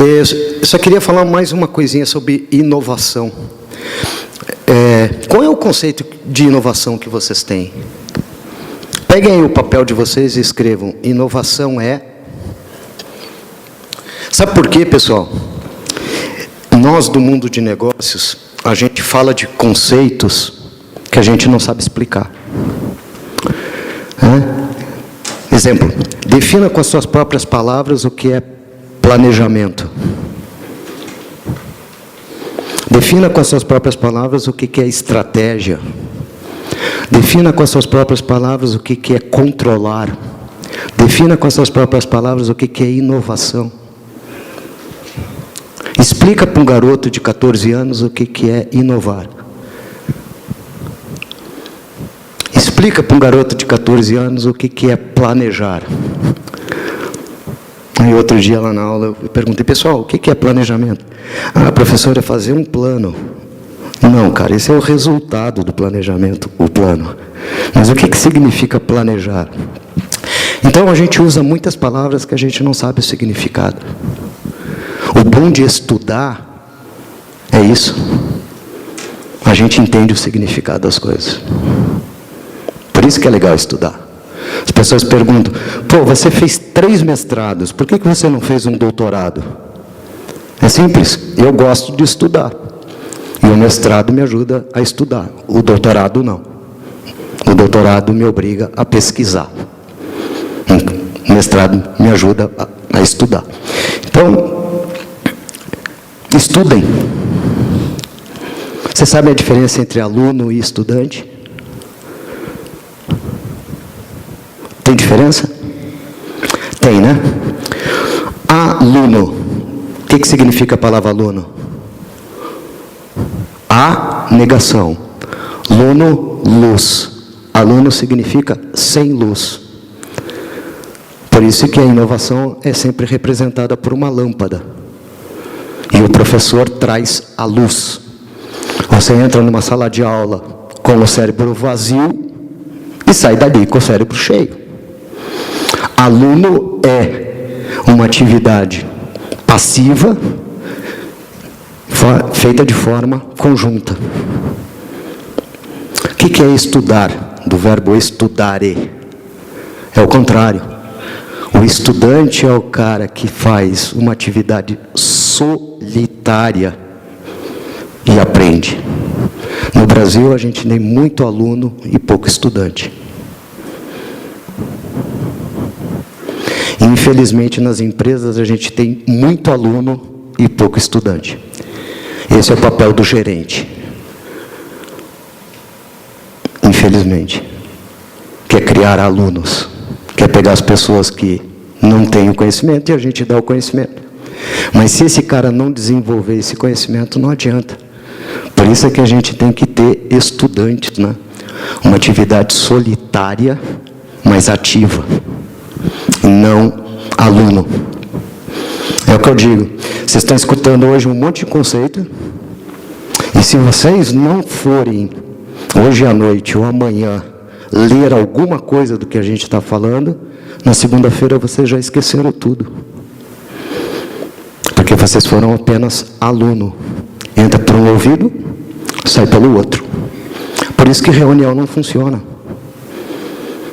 Eu só queria falar mais uma coisinha sobre inovação. Qual é o conceito de inovação que vocês têm? Peguem aí o papel de vocês e escrevam: inovação é... Sabe por quê, pessoal? Nós, do mundo de negócios, a gente fala de conceitos que a gente não sabe explicar. Exemplo, defina com as suas próprias palavras o que é planejamento. Defina com as suas próprias palavras o que é estratégia. Defina com as suas próprias palavras o que é controlar. Defina com as suas próprias palavras o que é inovação. Explica para um garoto de 14 anos o que é inovar. Explica para um garoto de 14 anos o que é planejar. Aí outro dia lá na aula eu perguntei: pessoal, o que é planejamento? Ah, professor, é fazer um plano. Não, cara, esse é o resultado do planejamento, o plano. Mas o que significa planejar? Então a gente usa muitas palavras que a gente não sabe o significado. O bom de estudar é isso. A gente entende o significado das coisas. Por isso que é legal estudar. As pessoas perguntam: pô, você fez 3 mestrados, por que você não fez um doutorado? É simples, eu gosto de estudar. E o mestrado me ajuda a estudar. O doutorado não. O doutorado me obriga a pesquisar. O mestrado me ajuda a estudar. Então, estudem. Você sabe a diferença entre aluno e estudante? Tem diferença? Tem, né? Aluno. O que significa a palavra aluno? A, negação. Luno, luz. Aluno significa sem luz. Por isso que a inovação é sempre representada por uma lâmpada. E o professor traz a luz. Você entra numa sala de aula com o cérebro vazio e sai dali com o cérebro cheio. Aluno é uma atividade passiva, feita de forma conjunta. O que é estudar? Do verbo estudare. É o contrário. O estudante é o cara que faz uma atividade solitária e aprende. No Brasil, a gente tem muito aluno e pouco estudante. Infelizmente, nas empresas, a gente tem muito aluno e pouco estudante. Esse é o papel do gerente. Infelizmente. Quer criar alunos. Quer pegar as pessoas que não têm o conhecimento e a gente dá o conhecimento. Mas se esse cara não desenvolver esse conhecimento, não adianta. Por isso é que a gente tem que ter estudantes, né? Uma atividade solitária, mas ativa. Não aluno. É o que eu digo. Vocês estão escutando hoje um monte de conceito. E se vocês não forem, hoje à noite ou amanhã, ler alguma coisa do que a gente está falando, na segunda-feira vocês já esqueceram tudo. Porque vocês foram apenas aluno. Entra por um ouvido, sai pelo outro. Por isso que reunião não funciona.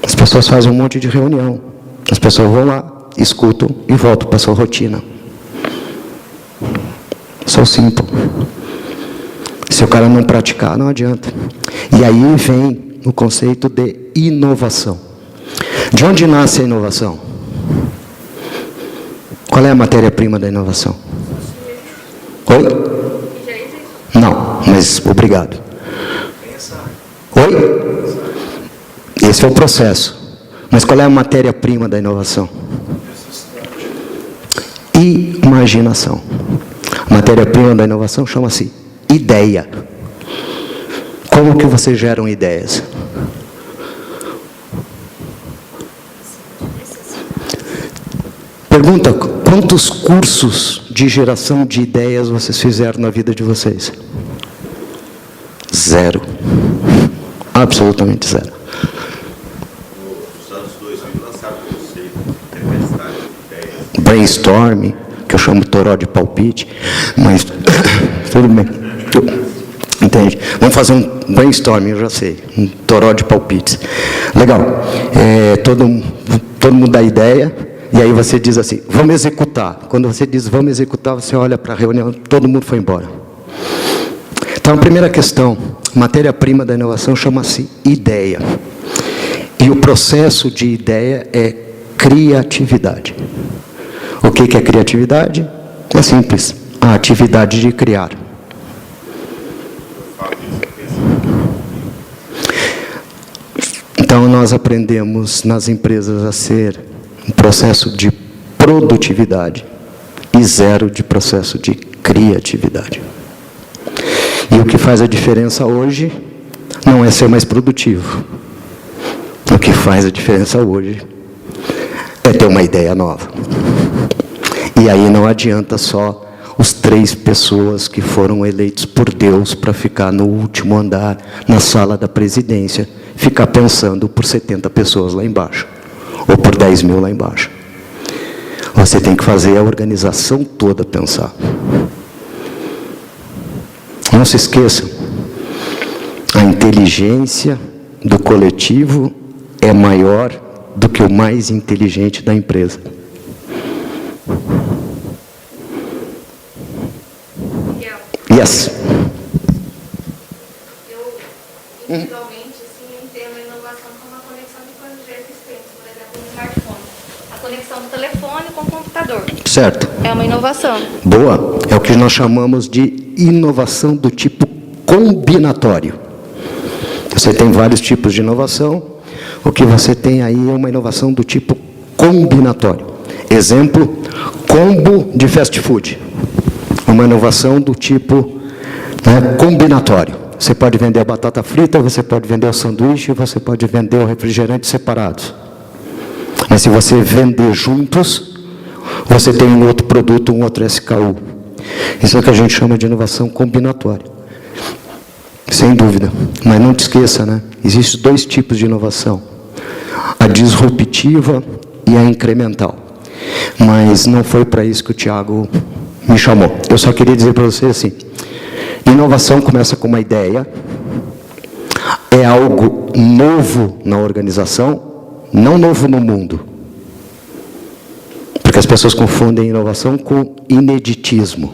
As pessoas fazem um monte de reunião. As pessoas vão lá, escutam e voltam para a sua rotina. Só simples. Se o cara não praticar, não adianta. E aí vem o conceito de inovação. De onde nasce a inovação? Qual é a matéria-prima da inovação? Oi? Não, mas obrigado. Oi? Esse é o processo. Mas qual é a matéria-prima da inovação? Imaginação. A matéria-prima da inovação chama-se ideia. Como que vocês geram ideias? Pergunta: quantos cursos de geração de ideias vocês fizeram na vida de vocês? 0. Absolutamente 0. Brainstorm, que eu chamo toró de palpite, mas tudo bem. Entende? Vamos fazer um brainstorming, eu já sei, um toró de palpites. Legal. Todo mundo dá ideia, e aí você diz assim, vamos executar. Quando você diz vamos executar, você olha para a reunião, todo mundo foi embora. Então, a primeira questão, matéria-prima da inovação chama-se ideia. E o processo de ideia é criatividade. O que é criatividade? É simples, a atividade de criar. Então, nós aprendemos nas empresas a ser um processo de produtividade e zero de processo de criatividade. E o que faz a diferença hoje não é ser mais produtivo. O que faz a diferença hoje é ter uma ideia nova. E aí não adianta só os 3 pessoas que foram eleitos por Deus para ficar no último andar, na sala da presidência, ficar pensando por 70 pessoas lá embaixo, ou por 10 mil lá embaixo. Você tem que fazer a organização toda pensar. Não se esqueçam, a inteligência do coletivo é maior do que o mais inteligente da empresa. Yes. Eu, individualmente, assim, entendo a inovação como uma conexão de coisas já existentes, por exemplo, um smartphone. A conexão do telefone com o computador. Certo. É uma inovação. Boa. É o que nós chamamos de inovação do tipo combinatório. Você tem vários tipos de inovação. O que você tem aí é uma inovação do tipo combinatório. Exemplo, combo de fast food. Uma inovação do tipo combinatório. Você pode vender a batata frita, você pode vender o sanduíche, você pode vender o refrigerante separados. Mas se você vender juntos, você tem um outro produto, um outro SKU. Isso é o que a gente chama de inovação combinatória. Sem dúvida. Mas não te esqueça, né? Existem 2 tipos de inovação. A disruptiva e a incremental. Mas não foi para isso que o Tiago me chamou. Eu só queria dizer para você assim, inovação começa com uma ideia, é algo novo na organização, não novo no mundo. Porque as pessoas confundem inovação com ineditismo.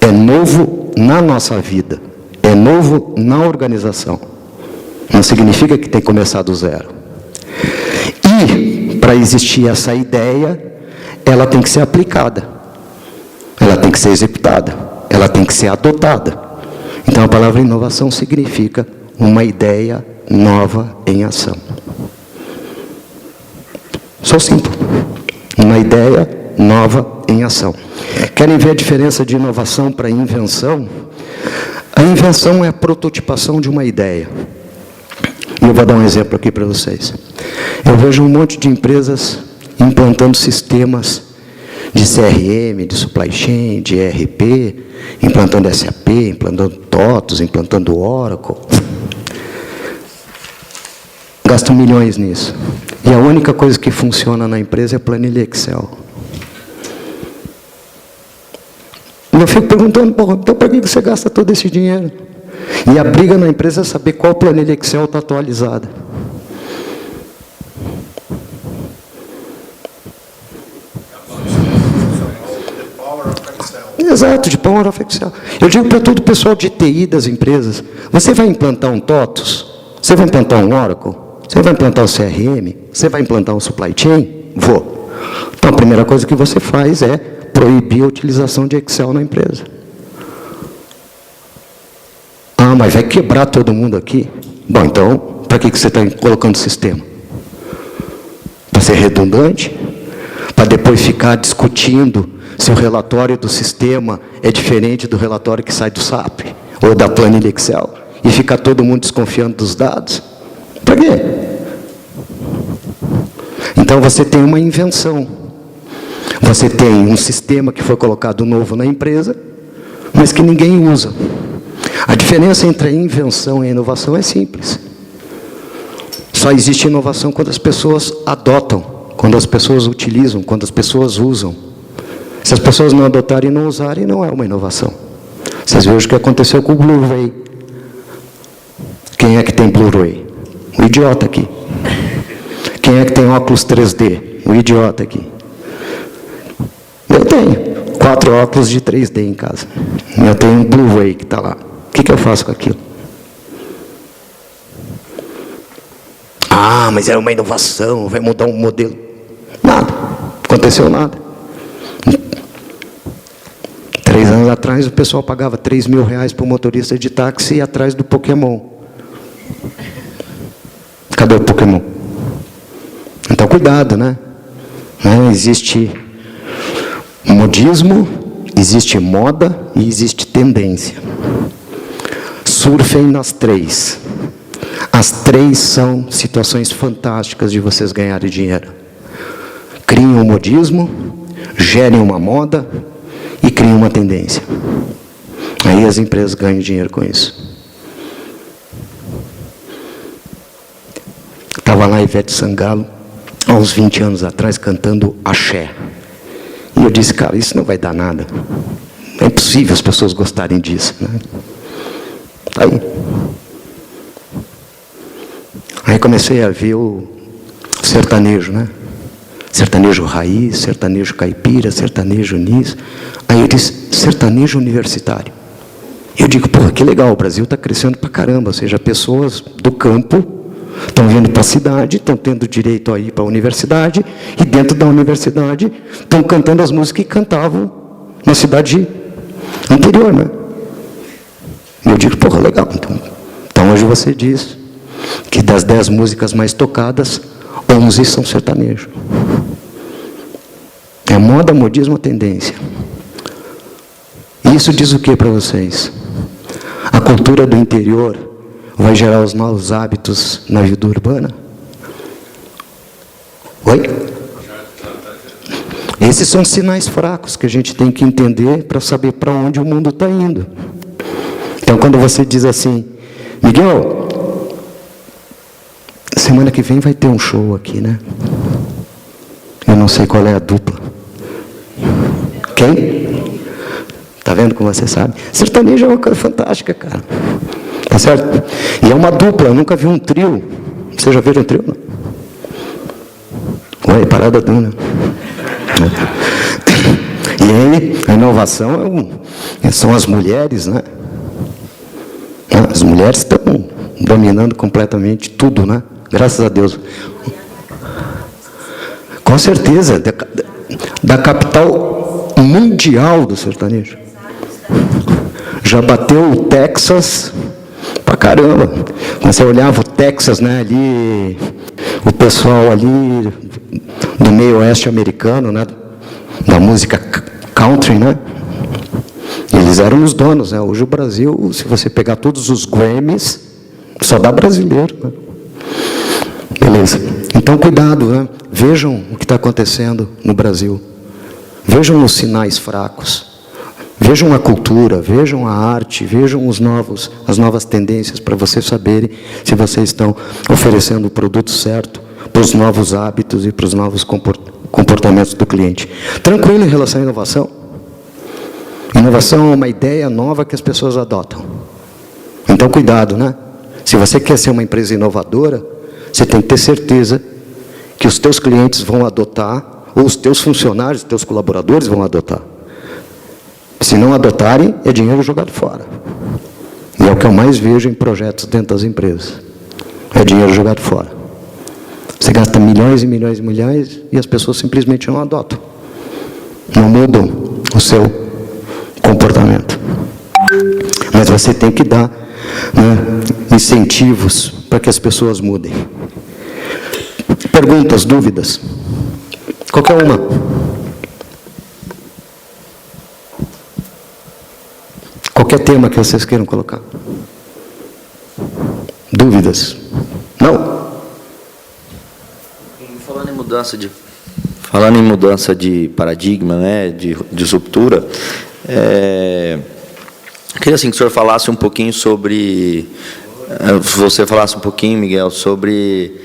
É novo na nossa vida, é novo na organização. Não significa que tem que começar do zero. E, para existir essa ideia, ela tem que ser aplicada, ela tem que ser executada, ela tem que ser adotada. Então, a palavra inovação significa uma ideia nova em ação. Só simples. Uma ideia nova em ação. Querem ver a diferença de inovação para invenção? A invenção é a prototipação de uma ideia. E eu vou dar um exemplo aqui para vocês. Eu vejo um monte de empresas implantando sistemas de CRM, de supply chain, de ERP, implantando SAP, implantando TOTOS, implantando Oracle. Gastam milhões nisso. E a única coisa que funciona na empresa é a planilha Excel. E eu fico perguntando, então para que você gasta todo esse dinheiro? E a briga na empresa é saber qual planilha Excel está atualizada. Exato, de Power of Excel. Eu digo para todo o pessoal de TI das empresas, você vai implantar um TOTOS? Você vai implantar um Oracle? Você vai implantar um CRM? Você vai implantar um Supply Chain? Vou. Então, a primeira coisa que você faz é proibir a utilização de Excel na empresa. Ah, mas vai quebrar todo mundo aqui? Bom, então, para que você está colocando sistema? Para ser redundante? Para depois ficar discutindo se o relatório do sistema é diferente do relatório que sai do SAP, ou da planilha Excel, e ficar todo mundo desconfiando dos dados? Para quê? Então, você tem uma invenção. Você tem um sistema que foi colocado novo na empresa, mas que ninguém usa. A diferença entre a invenção e a inovação é simples. Só existe inovação quando as pessoas adotam, quando as pessoas utilizam, quando as pessoas usam. Se as pessoas não adotarem e não usarem, não é uma inovação. Vocês vejam o que aconteceu com o Blu-ray. Quem é que tem Blu-ray? O idiota aqui. Quem é que tem óculos 3D? O idiota aqui. Eu tenho 4 óculos de 3D em casa. Eu tenho um Blu-ray que está lá. O que eu faço com aquilo? Ah, mas é uma inovação, vai mudar um modelo. Nada. Aconteceu nada. 3 anos atrás, o pessoal pagava R$3.000 para o motorista de táxi ir atrás do Pokémon. Cadê o Pokémon? Então, cuidado, né? Existe modismo, existe moda e existe tendência. Surfem nas 3. As 3 são situações fantásticas de vocês ganharem dinheiro. Criem um modismo, gerem uma moda e criem uma tendência. Aí as empresas ganham dinheiro com isso. Estava lá Ivete Sangalo, há uns 20 anos atrás, cantando axé. E eu disse, cara, isso não vai dar nada. É impossível as pessoas gostarem disso, né? Aí comecei a ver o sertanejo, né? Sertanejo raiz, sertanejo caipira, sertanejo nisso. Aí eu disse, sertanejo universitário. Eu digo, porra, que legal, o Brasil está crescendo pra caramba. Ou seja, pessoas do campo estão vindo para a cidade, estão tendo direito a ir para a universidade, e dentro da universidade estão cantando as músicas que cantavam na cidade anterior, né? E eu digo, porra, legal. Então hoje você diz que das 10 músicas mais tocadas, 11 são sertanejo. É moda, modismo, tendência. Isso diz o que para vocês? A cultura do interior vai gerar os novos hábitos na vida urbana? Oi? Esses são sinais fracos que a gente tem que entender para saber para onde o mundo está indo. Então, quando você diz assim, Miguel, semana que vem vai ter um show aqui, né? Eu não sei qual é a dupla. Quem? Tá vendo como você sabe? Sertanejo é uma coisa fantástica, cara. Tá certo? E é uma dupla, eu nunca vi um trio. Vocês já viram um trio? Não? Oi, parada duna. E aí, a inovação são as mulheres, né? As mulheres estão dominando completamente tudo, né? Graças a Deus. Com certeza, da capital mundial do sertanejo. Já bateu o Texas pra caramba. Quando você olhava o Texas, né, ali, o pessoal ali do meio oeste americano, né, da música country, né, eles eram os donos, né. Hoje o Brasil, se você pegar todos os Grammys, só dá brasileiro, né. Beleza. Então, cuidado, né? Vejam o que está acontecendo no Brasil. Vejam os sinais fracos. Vejam a cultura, vejam a arte, vejam as novas tendências para vocês saberem se vocês estão oferecendo o produto certo para os novos hábitos e para os novos comportamentos do cliente. Tranquilo em relação à inovação? Inovação é uma ideia nova que as pessoas adotam. Então, cuidado, né? Se você quer ser uma empresa inovadora, você tem que ter certeza que os teus clientes vão adotar, ou os teus funcionários, os teus colaboradores vão adotar. Se não adotarem, é dinheiro jogado fora. E é o que eu mais vejo em projetos dentro das empresas. É dinheiro jogado fora. Você gasta milhões e milhões e milhões e as pessoas simplesmente não adotam. Não mudam o seu comportamento. Mas você tem que dar, né, incentivos para que as pessoas mudem. Perguntas, dúvidas? Qualquer uma. Qualquer tema que vocês queiram colocar. Dúvidas? Não? Falando em mudança de paradigma, né, de ruptura, queria assim que o senhor falasse um pouquinho sobre, você falasse um pouquinho, Miguel, sobre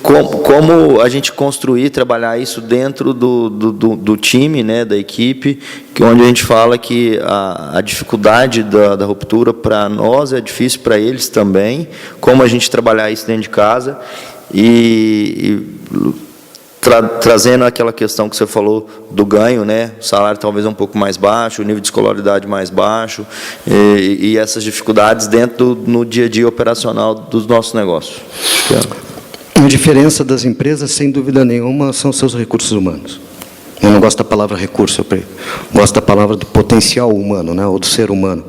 como a gente construir, trabalhar isso dentro do time, né, da equipe, onde a gente fala que a dificuldade da ruptura para nós é difícil para eles também, como a gente trabalhar isso dentro de casa trazendo aquela questão que você falou do ganho, né, o salário talvez um pouco mais baixo, o nível de escolaridade mais baixo, e essas dificuldades dentro no dia a dia operacional dos nossos negócios. A diferença das empresas, sem dúvida nenhuma, são seus recursos humanos. Eu não gosto da palavra recurso, eu gosto da palavra do potencial humano, né, ou do ser humano.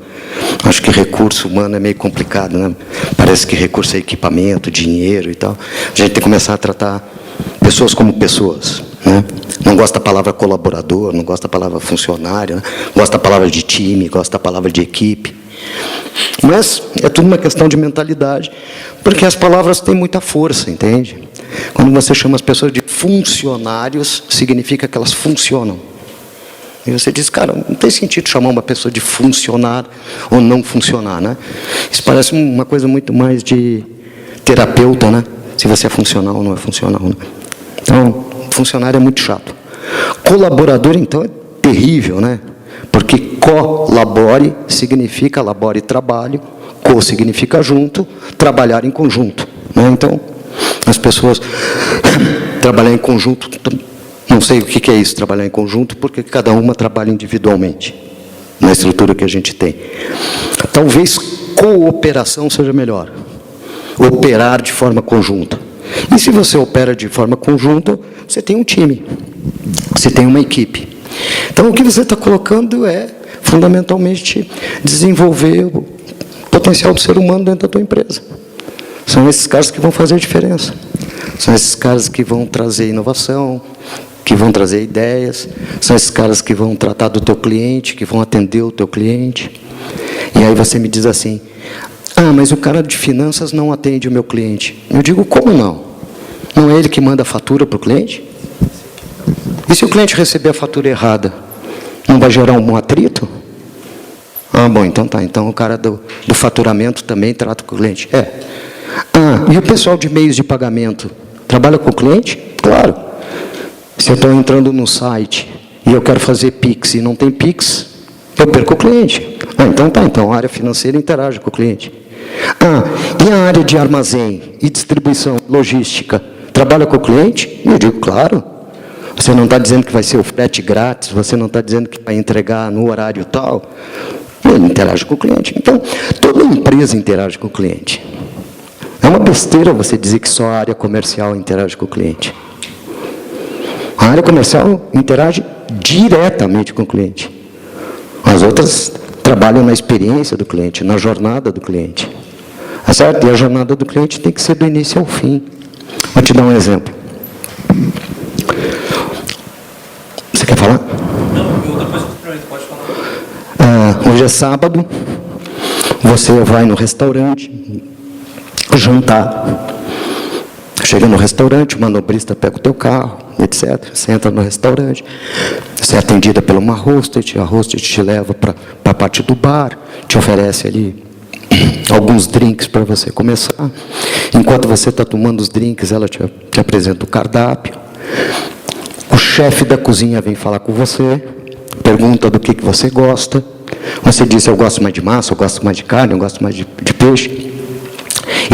Acho que recurso humano é meio complicado, né? Parece que recurso é equipamento, dinheiro e tal. A gente tem que começar a tratar pessoas como pessoas, né? Não gosto da palavra colaborador, não gosto da palavra funcionário, né? Gosto da palavra de time, gosto da palavra de equipe. Mas é tudo uma questão de mentalidade, porque as palavras têm muita força, entende? Quando você chama as pessoas de funcionários, significa que elas funcionam. E você diz, cara, não tem sentido chamar uma pessoa de funcionar ou não funcionar, né? Isso parece uma coisa muito mais de terapeuta, né? Se você é funcional ou não é funcional, né? Então, funcionário é muito chato. Colaborador, então, é terrível, né? Porque colabore significa labore trabalho, co significa junto, trabalhar em conjunto, né? Então, as pessoas trabalhar em conjunto, não sei o que é isso, trabalhar em conjunto, porque cada uma trabalha individualmente, na estrutura que a gente tem. Talvez cooperação seja melhor, operar de forma conjunta. E se você opera de forma conjunta, você tem um time, você tem uma equipe. Então, o que você está colocando é, fundamentalmente, desenvolver o potencial do ser humano dentro da tua empresa. São esses caras que vão fazer a diferença. São esses caras que vão trazer inovação, que vão trazer ideias. São esses caras que vão tratar do teu cliente, que vão atender o teu cliente. E aí você me diz assim, mas o cara de finanças não atende o meu cliente. Eu digo, como não? Não é ele que manda a fatura para o cliente? E se o cliente receber a fatura errada, não vai gerar um atrito? Bom, então tá. Então o cara do faturamento também trata com o cliente. E o pessoal de meios de pagamento trabalha com o cliente? Claro. Se eu estou entrando no site e eu quero fazer Pix e não tem Pix, eu perco o cliente. Então tá. Então a área financeira interage com o cliente. E a área de armazém e distribuição, logística, trabalha com o cliente? Eu digo, claro. Você não está dizendo que vai ser o frete grátis, você não está dizendo que vai entregar no horário tal. Ele interage com o cliente. Então, toda empresa interage com o cliente. É uma besteira você dizer que só a área comercial interage com o cliente. A área comercial interage diretamente com o cliente. As outras trabalham na experiência do cliente, na jornada do cliente. Certo? E a jornada do cliente tem que ser do início ao fim. Vou te dar um exemplo. Você quer falar? Não, depois pode falar. Hoje é sábado, você vai no restaurante, jantar. Chega no restaurante, o manobrista pega o teu carro, etc. Você entra no restaurante, você é atendida pela uma hostess, a hostess te leva para a parte do bar, te oferece ali alguns drinks para você começar. Enquanto você está tomando os drinks, ela te apresenta o cardápio. O chefe da cozinha vem falar com você, pergunta do que você gosta. Você diz, eu gosto mais de massa, eu gosto mais de carne, eu gosto mais de peixe.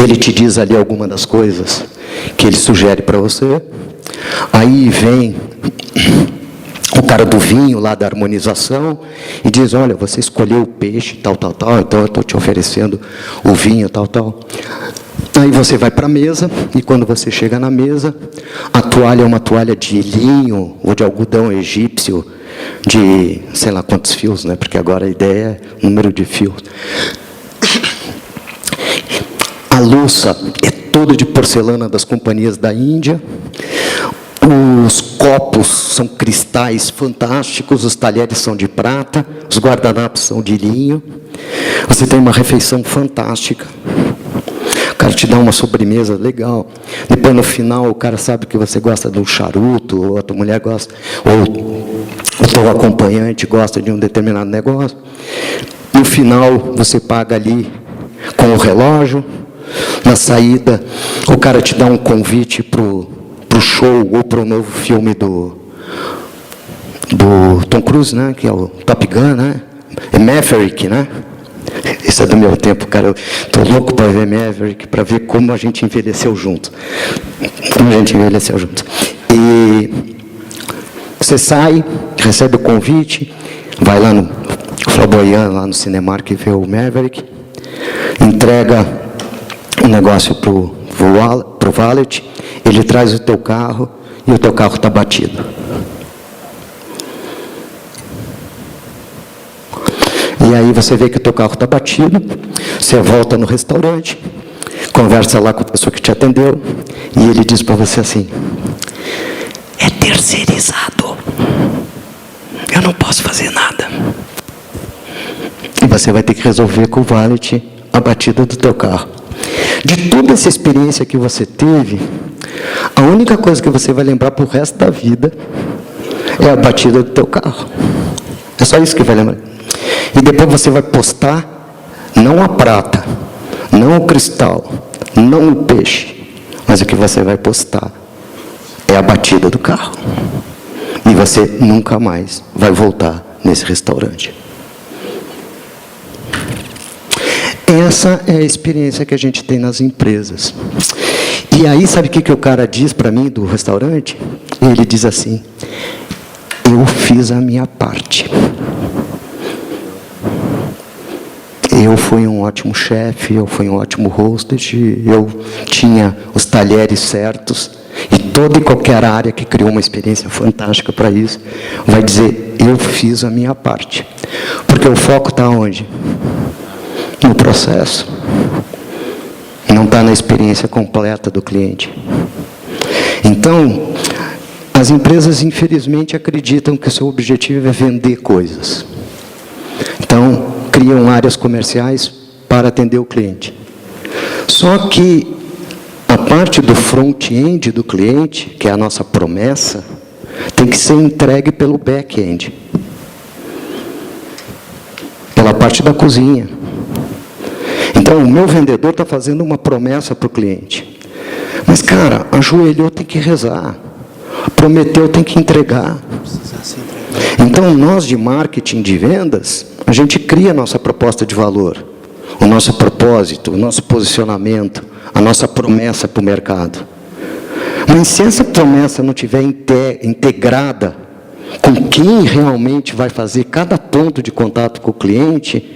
Ele te diz ali alguma das coisas que ele sugere para você. Aí vem o cara do vinho, lá da harmonização, e diz, olha, você escolheu o peixe, tal, então eu estou te oferecendo o vinho, tal. Aí você vai para a mesa, e quando você chega na mesa, a toalha é uma toalha de linho, ou de algodão egípcio, de sei lá quantos fios, né? Porque agora a ideia é número de fios. A louça é toda de porcelana das companhias da Índia. Os copos são cristais fantásticos, os talheres são de prata, os guardanapos são de linho. Você tem uma refeição fantástica. O cara te dá uma sobremesa legal. Depois, no final, o cara sabe que você gosta de um charuto, ou a tua mulher gosta, ou o teu acompanhante gosta de um determinado negócio. No final, você paga ali com o relógio, Na saída, o cara te dá um convite pro show ou pro novo filme do Tom Cruise, né? Que é o Top Gun, né? É Maverick, né? Isso é do meu tempo, cara. Eu tô louco para ver Maverick, para ver como a gente envelheceu junto. Como a gente envelheceu junto. E você sai, recebe o convite, vai lá no Flamboyant, lá no Cinemark, vê o Maverick, entrega o negócio pro valet, ele traz o teu carro e o teu carro está batido. E aí você vê que o teu carro está batido, você volta no restaurante, conversa lá com a pessoa que te atendeu, e ele diz para você assim: é terceirizado, eu não posso fazer nada. E você vai ter que resolver com o valet a batida do teu carro. De toda essa experiência que você teve, a única coisa que você vai lembrar para o resto da vida é a batida do teu carro. É só isso que vai lembrar. E depois você vai postar, não a prata, não o cristal, não o peixe, mas o que você vai postar é a batida do carro. E você nunca mais vai voltar nesse restaurante. Essa é a experiência que a gente tem nas empresas. E aí, sabe o que o cara diz para mim do restaurante? Ele diz assim: eu fiz a minha parte. Eu fui um ótimo chefe, eu fui um ótimo hostess, eu tinha os talheres certos, e toda e qualquer área que criou uma experiência fantástica para isso, vai dizer: eu fiz a minha parte. Porque o foco está onde? No processo. Não está na experiência completa do cliente. Então, as empresas, infelizmente, acreditam que o seu objetivo é vender coisas. Então, criam áreas comerciais para atender o cliente. Só que a parte do front-end do cliente, que é a nossa promessa, tem que ser entregue pelo back-end. Pela parte da cozinha. Então, o meu vendedor está fazendo uma promessa para o cliente. Mas, cara, ajoelhou, tem que rezar. Prometeu, tem que entregar. Então, nós de marketing, de vendas, a gente cria a nossa proposta de valor, o nosso propósito, o nosso posicionamento, a nossa promessa para o mercado. Mas se essa promessa não estiver integrada com quem realmente vai fazer cada ponto de contato com o cliente,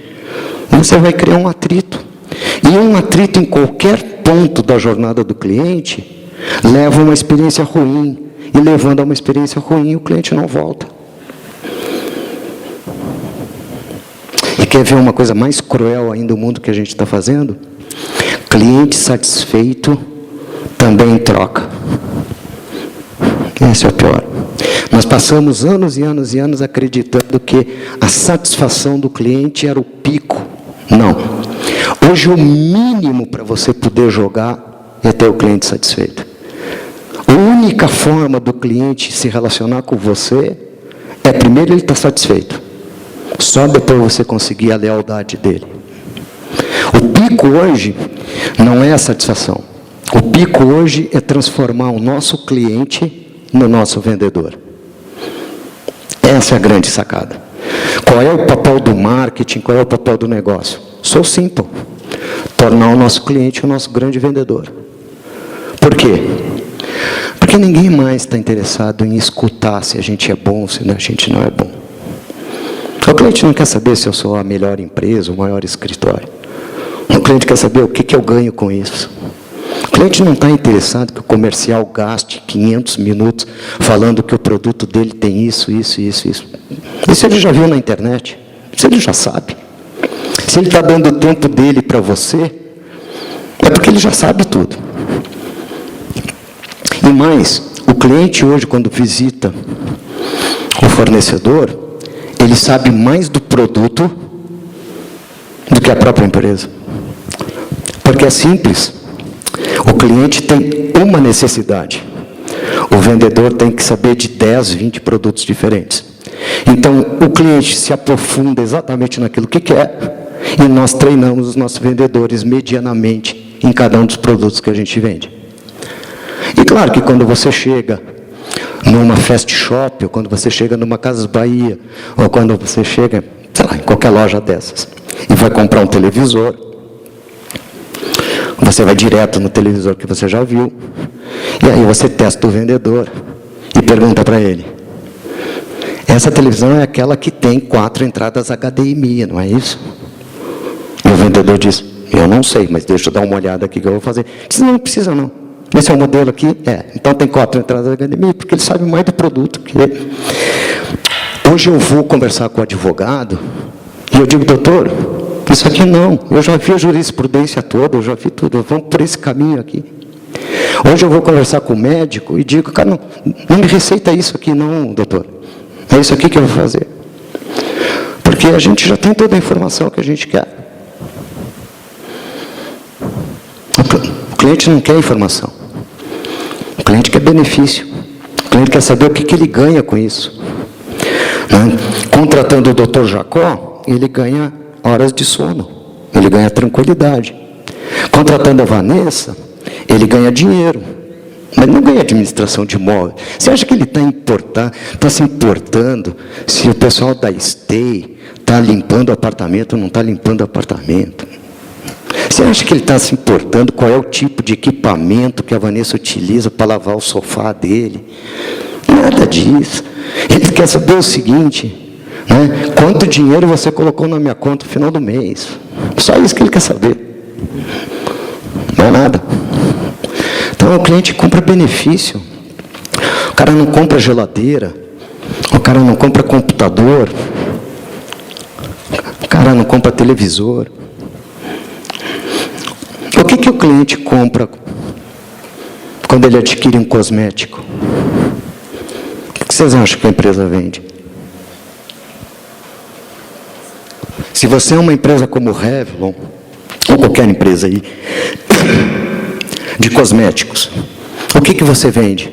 você vai criar um atrito. E um atrito em qualquer ponto da jornada do cliente leva a uma experiência ruim. E levando a uma experiência ruim, o cliente não volta. E quer ver uma coisa mais cruel ainda do mundo que a gente está fazendo? Cliente satisfeito também troca. Esse é o pior. Nós passamos anos e anos e anos acreditando que a satisfação do cliente era o pico. Não. Hoje o mínimo para você poder jogar é ter o cliente satisfeito. A única forma do cliente se relacionar com você é, primeiro, ele estar satisfeito. Só depois você conseguir a lealdade dele. O pico hoje não é a satisfação. O pico hoje é transformar o nosso cliente no nosso vendedor. Essa é a grande sacada. Qual é o papel do marketing? Qual é o papel do negócio? Sou simples. Tornar o nosso cliente o nosso grande vendedor. Por quê? Porque ninguém mais está interessado em escutar se a gente é bom, se a gente não é bom. O cliente não quer saber se eu sou a melhor empresa, o maior escritório. O cliente quer saber o que eu ganho com isso. O cliente não está interessado que o comercial gaste 500 minutos falando que o produto dele tem isso, isso, isso, isso. Isso ele já viu na internet. Isso ele já sabe. Se ele está dando o tempo dele para você, é porque ele já sabe tudo. E mais, o cliente hoje, quando visita o fornecedor, ele sabe mais do produto do que a própria empresa. Porque é simples. O cliente tem uma necessidade. O vendedor tem que saber de 10, 20 produtos diferentes. Então, o cliente se aprofunda exatamente naquilo que quer, e nós treinamos os nossos vendedores medianamente em cada um dos produtos que a gente vende. E claro que quando você chega numa fast shop, ou quando você chega numa Casas Bahia, ou quando você chega, sei lá, em qualquer loja dessas, e vai comprar um televisor, você vai direto no televisor que você já viu, e aí você testa o vendedor e pergunta para ele: essa televisão é aquela que tem 4 entradas HDMI, não é isso? E o vendedor diz: eu não sei, mas deixa eu dar uma olhada aqui que eu vou fazer. Diz: não precisa não. Esse é o modelo aqui? É. Então tem 4 entradas HDMI, porque ele sabe mais do produto que ele. Hoje eu vou conversar com o advogado e eu digo: doutor, isso aqui não. Eu já vi a jurisprudência toda, eu já vi tudo. Vamos por esse caminho aqui. Hoje eu vou conversar com o médico e digo: cara, não me receita isso aqui não, doutor. É isso aqui que eu vou fazer. Porque a gente já tem toda a informação que a gente quer. O cliente não quer informação. O cliente quer benefício. O cliente quer saber o que ele ganha com isso. Né? Contratando o Dr. Jacó, ele ganha horas de sono. Ele ganha tranquilidade. Contratando a Vanessa, ele ganha dinheiro. Mas não ganha administração de imóvel. Você acha que ele está se importando se o pessoal da Stay está limpando o apartamento ou não está limpando o apartamento? Você acha que ele está se importando qual é o tipo de equipamento que a Vanessa utiliza para lavar o sofá dele? Nada disso. Ele quer saber o seguinte, né? Quanto dinheiro você colocou na minha conta no final do mês? Só isso que ele quer saber. Não é nada. Então o cliente compra benefício. O cara não compra geladeira. O cara não compra computador. O cara não compra televisor. O que o cliente compra quando ele adquire um cosmético? O que vocês acham que a empresa vende? Se você é uma empresa como Revlon, ou qualquer empresa aí, de cosméticos, o que você vende?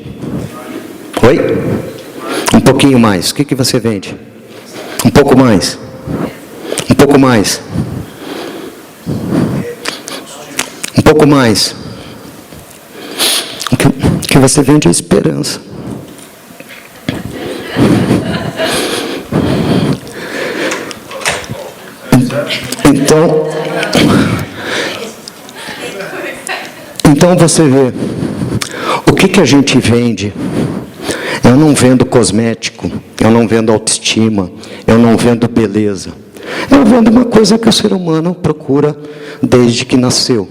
Oi? Um pouquinho mais. O que você vende? Um pouco mais. Um pouco mais. Um pouco mais. O que você vende é esperança. Então você vê, o que a gente vende? Eu não vendo cosmético, eu não vendo autoestima, eu não vendo beleza. Eu vendo uma coisa que o ser humano procura desde que nasceu,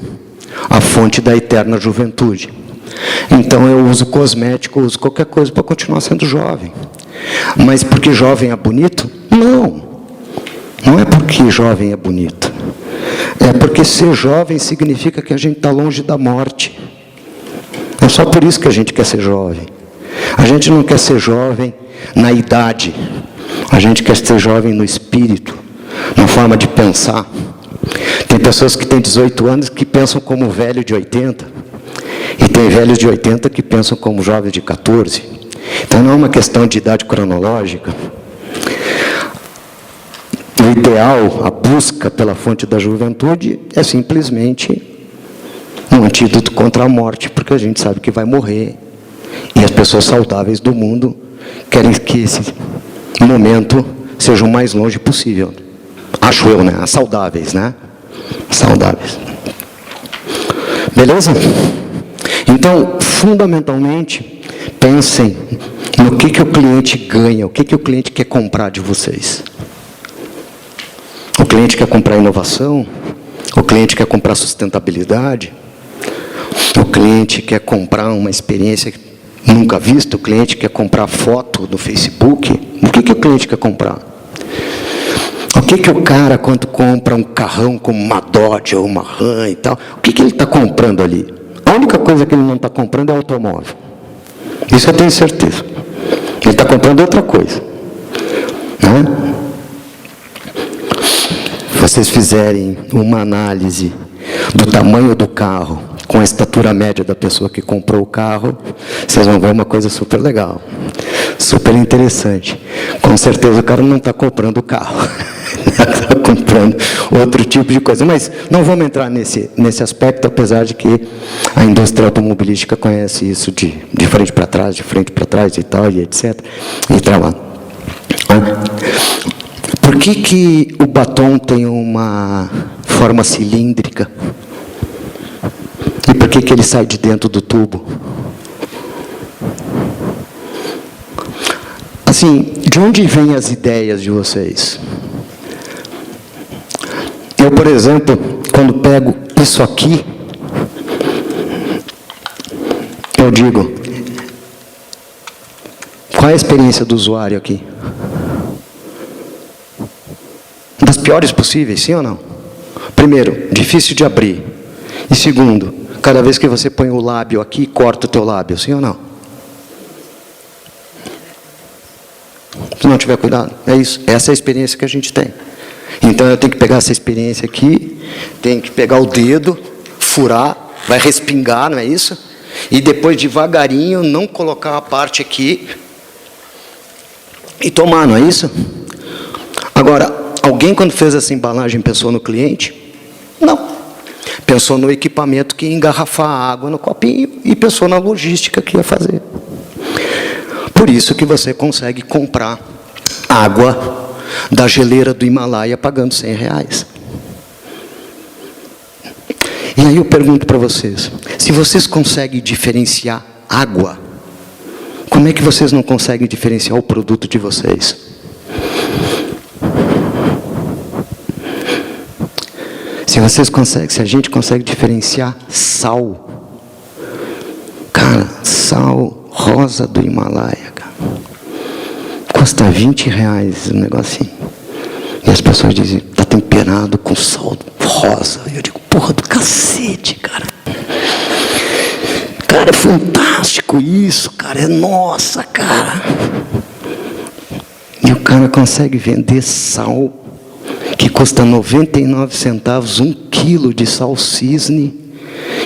a fonte da eterna juventude. Então eu uso cosmético, uso qualquer coisa para continuar sendo jovem. Mas porque jovem é bonito? Não. Não é porque jovem é bonito. É porque ser jovem significa que a gente está longe da morte. É só por isso que a gente quer ser jovem. A gente não quer ser jovem na idade. A gente quer ser jovem no espírito, na forma de pensar. Tem pessoas que têm 18 anos que pensam como velho de 80. E tem velhos de 80 que pensam como jovens de 14. Então não é uma questão de idade cronológica. O ideal, a busca pela fonte da juventude é simplesmente um antídoto contra a morte, porque a gente sabe que vai morrer. E as pessoas saudáveis do mundo querem que esse momento seja o mais longe possível. Acho eu, né? As saudáveis, né? Saudáveis. Beleza? Então, fundamentalmente, pensem no que o cliente ganha, o que o cliente quer comprar de vocês. O cliente quer comprar inovação, o cliente quer comprar sustentabilidade, o cliente quer comprar uma experiência nunca vista, o cliente quer comprar foto no Facebook. O que o cliente quer comprar? O que o cara, quando compra um carrão como uma Dodge ou uma Ram e tal, o que ele está comprando ali? A única coisa que ele não está comprando é automóvel. Isso eu tenho certeza. Ele está comprando outra coisa. Né? Se vocês fizerem uma análise do tamanho do carro com a estatura média da pessoa que comprou o carro, vocês vão ver uma coisa super legal, super interessante. Com certeza o cara não está comprando o carro, está comprando outro tipo de coisa. Mas não vamos entrar nesse aspecto, apesar de que a indústria automobilística conhece isso de frente para trás e tal, e etc. E trabalha. Por que o batom tem uma forma cilíndrica? E por que ele sai de dentro do tubo? Assim, de onde vêm as ideias de vocês? Eu, por exemplo, quando pego isso aqui, eu digo, qual é a experiência do usuário aqui? Das piores possíveis, sim ou não? Primeiro, difícil de abrir. E segundo, cada vez que você põe o lábio aqui, corta o teu lábio, sim ou não? Se não tiver cuidado, é isso. Essa é a experiência que a gente tem. Então eu tenho que pegar essa experiência aqui, tenho que pegar o dedo, furar, vai respingar, não é isso? E depois devagarinho, não colocar a parte aqui e tomar, não é isso? Agora, alguém quando fez essa embalagem pensou no cliente? Não. Pensou no equipamento que ia engarrafar a água no copinho e pensou na logística que ia fazer. Por isso que você consegue comprar água da geleira do Himalaia pagando R$100. E aí eu pergunto para vocês, se vocês conseguem diferenciar água, como é que vocês não conseguem diferenciar o produto de vocês? Se vocês conseguem, se a gente consegue diferenciar sal, cara, sal rosa do Himalaia, cara, custa R$20 um negocinho. E as pessoas dizem, está temperado com sal rosa. E eu digo, porra do cacete, cara. Cara, é fantástico isso, cara, é nossa, cara. E o cara consegue vender sal que custa 99 centavos, 1 quilo de sal cisne,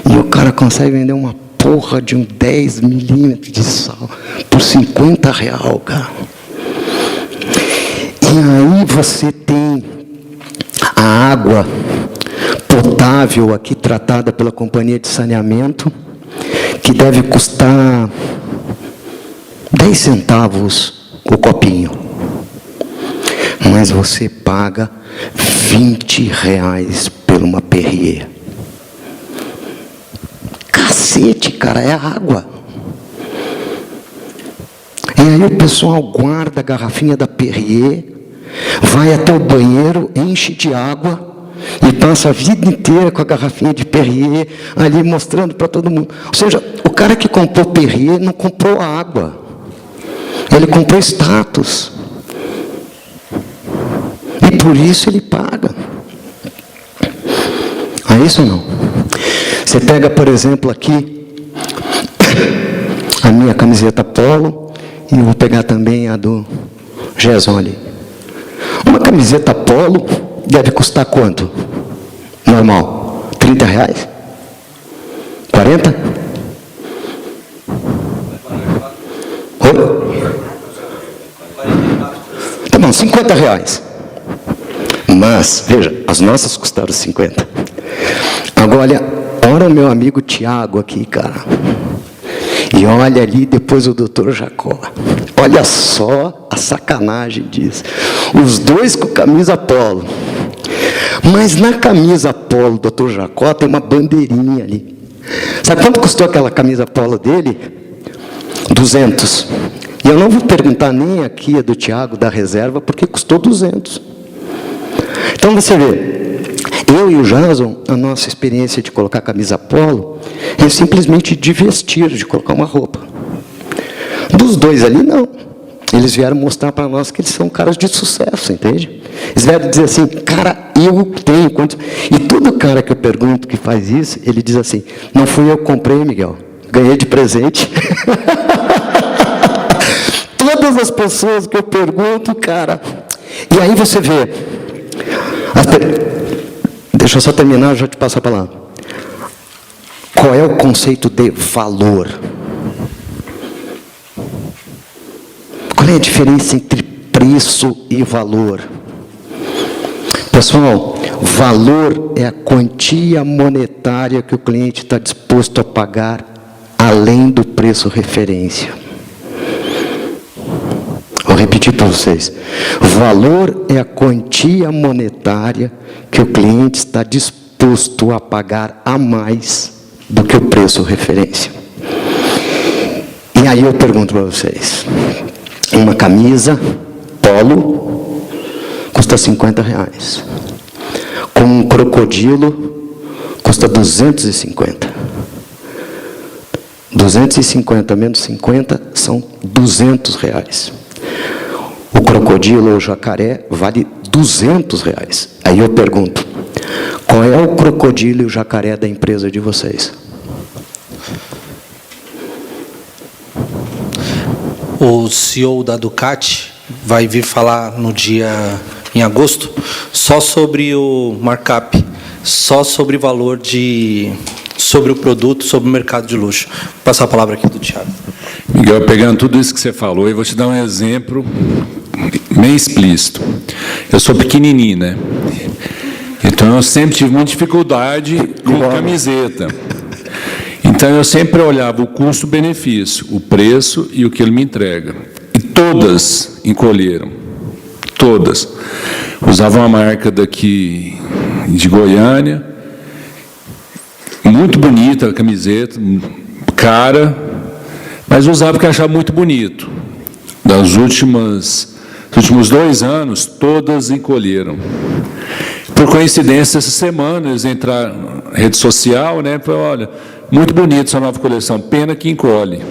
e o cara consegue vender uma porra de um 10 milímetros de sal por R$50, cara. E aí você tem a água potável aqui tratada pela companhia de saneamento, que deve custar 10 centavos o copinho. Mas você paga R$20 por uma Perrier. Cacete, cara, é água. E aí o pessoal guarda a garrafinha da Perrier, vai até o banheiro, enche de água e passa a vida inteira com a garrafinha de Perrier ali mostrando para todo mundo. Ou seja, o cara que comprou Perrier não comprou água, ele comprou status. E por isso ele paga. É isso ou não? Você pega, por exemplo, aqui a minha camiseta polo, e eu vou pegar também a do Gesoli. Uma camiseta polo deve custar quanto? Normal? R$30? 40? Oi? Tá bom, R$50. Mas, veja, as nossas custaram 50. Agora, olha o meu amigo Tiago aqui, cara. E olha ali depois o doutor Jacó. Olha só a sacanagem disso. Os dois com camisa polo. Mas na camisa polo do doutor Jacó tem uma bandeirinha ali. Sabe quanto custou aquela camisa polo dele? 200. E eu não vou perguntar nem aqui a do Tiago da reserva, porque custou 200. Então você vê, eu e o Jason, a nossa experiência de colocar camisa polo é simplesmente de vestir, de colocar uma roupa. Dos dois ali, não. Eles vieram mostrar para nós que eles são caras de sucesso, entende? Eles vieram dizer assim, cara, eu tenho quanto... E todo cara que eu pergunto que faz isso, ele diz assim, não fui eu que comprei, Miguel, ganhei de presente. Todas as pessoas que eu pergunto, cara... E aí você vê... Deixa eu só terminar, eu já te passo a palavra. Qual é o conceito de valor? Qual é a diferença entre preço e valor? Pessoal, valor é a quantia monetária que o cliente está disposto a pagar além do preço referência. Vou repetir para vocês. Valor é a quantia monetária que o cliente está disposto a pagar a mais do que o preço referência. E aí eu pergunto para vocês. Uma camisa polo custa R$50. Com um crocodilo custa 250. 250 menos 50 são R$200. O crocodilo ou o jacaré vale R$200. Aí eu pergunto, qual é o crocodilo e o jacaré da empresa de vocês? O CEO da Ducati vai vir falar no dia, em agosto, só sobre o markup, só sobre o valor sobre o produto, sobre o mercado de luxo. Vou passar a palavra aqui do Thiago. Miguel, pegando tudo isso que você falou, eu vou te dar um exemplo bem explícito. Eu sou pequenininho, né? Então eu sempre tive muita dificuldade com camiseta. Então eu sempre olhava o custo-benefício, o preço e o que ele me entrega. E todas encolheram. Todas. Usava uma marca daqui de Goiânia, muito bonita a camiseta, cara, mas usava porque achava muito bonito. Nos últimos 2 anos, todas encolheram. Por coincidência, essa semana, eles entraram na rede social, né? Falaram, olha, muito bonita essa nova coleção, pena que encolhe.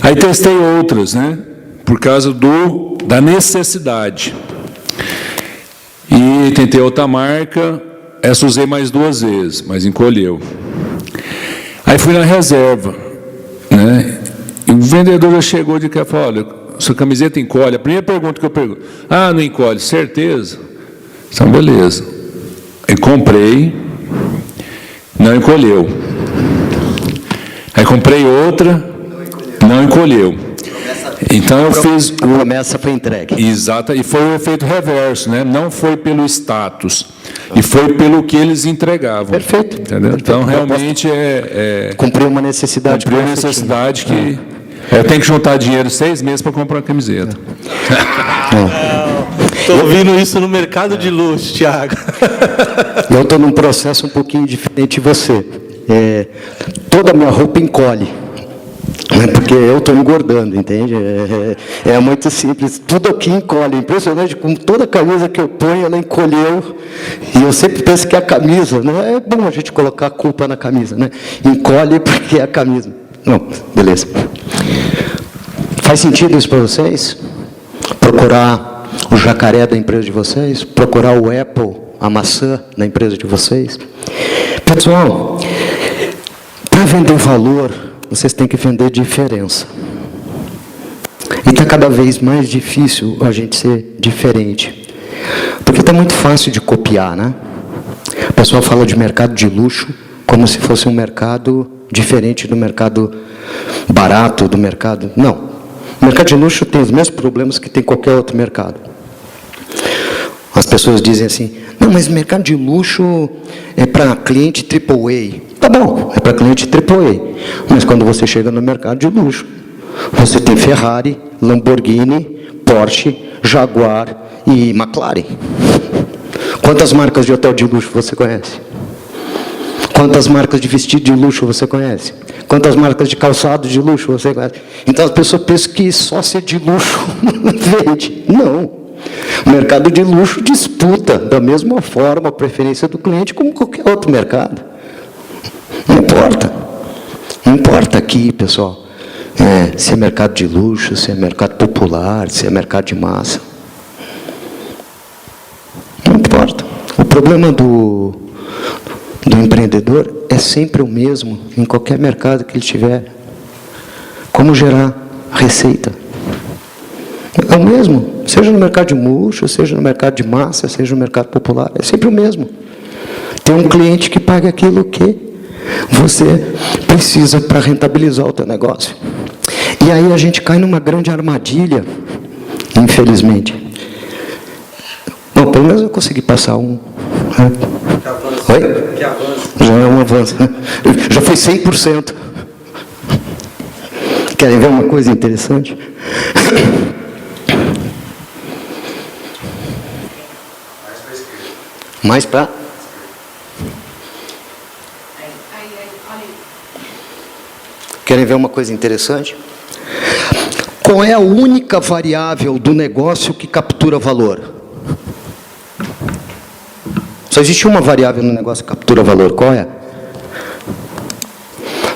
Aí testei outras, né? Por causa da necessidade. E tentei outra marca, essa usei mais 2 vezes, mas encolheu. Aí fui na reserva, né? E o vendedor já chegou de cá e falou, olha, sua camiseta encolhe. A primeira pergunta que eu pergunto, não encolhe, certeza? Então, beleza. Eu comprei, não encolheu. Aí comprei outra, não encolheu. Então eu fiz... A promessa foi entregue. Exato, e foi o efeito reverso, né? Não foi pelo status, e foi pelo que eles entregavam. Perfeito. Entendeu? Perfeito. Então, realmente, cumpriu uma necessidade. Cumpriu uma necessidade que... Eu tenho que juntar dinheiro 6 meses para comprar uma camiseta. Estou ouvindo isso no mercado de luxo, Thiago. Eu estou num processo um pouquinho diferente de você. Toda a minha roupa encolhe. Porque eu estou engordando, entende? É muito simples. Tudo aqui encolhe. Impressionante como toda camisa que eu ponho, ela encolheu. E eu sempre penso que é a camisa, né? É bom a gente colocar a culpa na camisa, né? Encolhe porque é a camisa. Não, beleza. Faz sentido isso para vocês? Procurar o jacaré da empresa de vocês? Procurar o Apple, a maçã da empresa de vocês? Pessoal, para vender valor, vocês têm que vender diferença. E está cada vez mais difícil a gente ser diferente. Porque está muito fácil de copiar, né? O pessoal fala de mercado de luxo como se fosse um mercado diferente do mercado barato, do mercado... Não. O mercado de luxo tem os mesmos problemas que tem qualquer outro mercado. As pessoas dizem assim, não, mas o mercado de luxo é para cliente AAA. Tá bom, é para cliente AAA. Mas quando você chega no mercado de luxo, você tem Ferrari, Lamborghini, Porsche, Jaguar e McLaren. Quantas marcas de hotel de luxo você conhece? Quantas marcas de vestido de luxo você conhece? Quantas marcas de calçado de luxo você conhece? Então as pessoas pensam que só ser de luxo vende. Não. O mercado de luxo disputa da mesma forma a preferência do cliente como qualquer outro mercado. Não importa. Não importa aqui, pessoal, se é mercado de luxo, se é mercado popular, se é mercado de massa. Não importa. O problema do empreendedor é sempre o mesmo em qualquer mercado que ele tiver. Como gerar receita. É o mesmo. Seja no mercado de luxo, seja no mercado de massa, seja no mercado popular. É sempre o mesmo. Tem um cliente que paga aquilo que você precisa para rentabilizar o teu negócio. E aí a gente cai numa grande armadilha, infelizmente. Bom, pelo menos eu consegui passar um. Que avanço. Oi? Que avanço. Já é um avanço. Já foi 100%. Querem ver uma coisa interessante? Mais para? Querem ver uma coisa interessante? Qual é a única variável do negócio que captura valor? Só existe uma variável no negócio que captura valor. Qual é?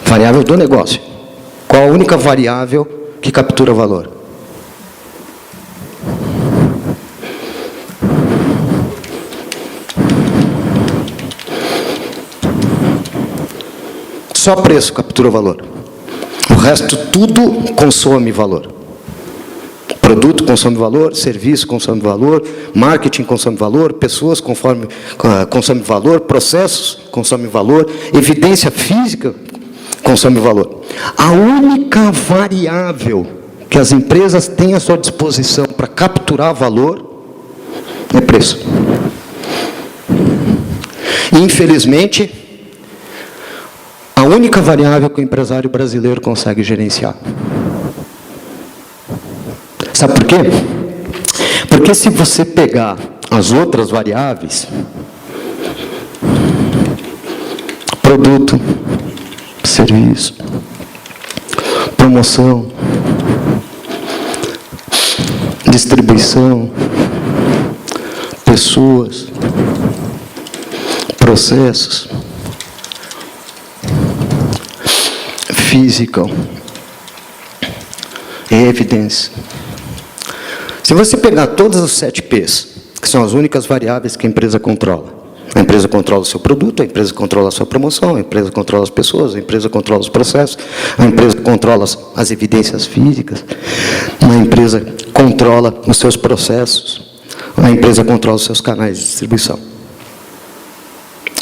Variável do negócio. Qual a única variável que captura valor? Só preço captura valor. O resto tudo consome valor. Produto consome valor, serviço consome valor, marketing consome valor, pessoas consomem valor, processos consomem valor, evidência física consome valor. A única variável que as empresas têm à sua disposição para capturar valor é preço. Infelizmente, a única variável que o empresário brasileiro consegue gerenciar. Sabe por quê? Porque se você pegar as outras variáveis, produto, serviço, promoção, distribuição, pessoas, processos, física e evidência. Se você pegar todas as 7 P's, que são as únicas variáveis que a empresa controla, a empresa controla o seu produto, a empresa controla a sua promoção, a empresa controla as pessoas, a empresa controla os processos, a empresa controla as evidências físicas, a empresa controla os seus processos, a empresa controla os seus canais de distribuição.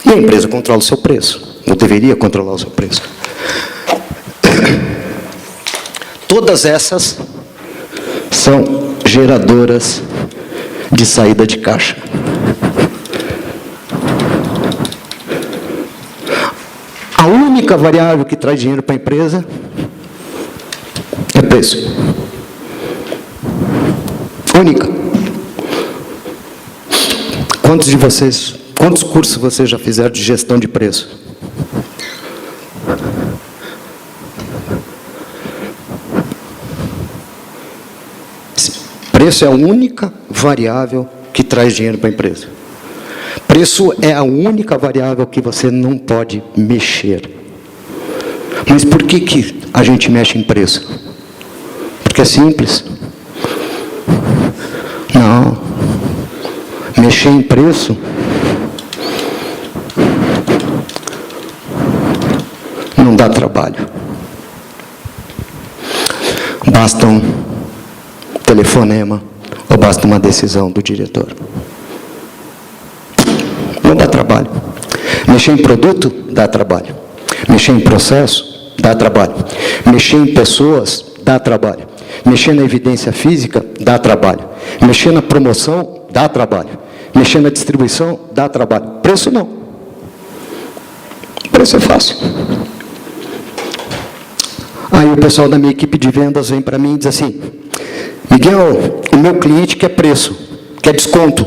E a empresa controla o seu preço, ou deveria controlar o seu preço. Todas essas são geradoras de saída de caixa. A única variável que traz dinheiro para a empresa é preço. Única. Quantos cursos vocês já fizeram de gestão de preço? Preço é a única variável que traz dinheiro para a empresa. Preço é a única variável que você não pode mexer. Mas por que a gente mexe em preço? Porque é simples. Não. Mexer em preço não dá trabalho. Basta um telefonema ou basta uma decisão do diretor. Não dá trabalho. Mexer em produto dá trabalho. Mexer em processo dá trabalho. Mexer em pessoas dá trabalho. Mexer na evidência física dá trabalho. Mexer na promoção dá trabalho. Mexer na distribuição dá trabalho. Preço não. Preço é fácil. Aí o pessoal da minha equipe de vendas vem para mim e diz assim: Miguel, o meu cliente quer preço, quer desconto.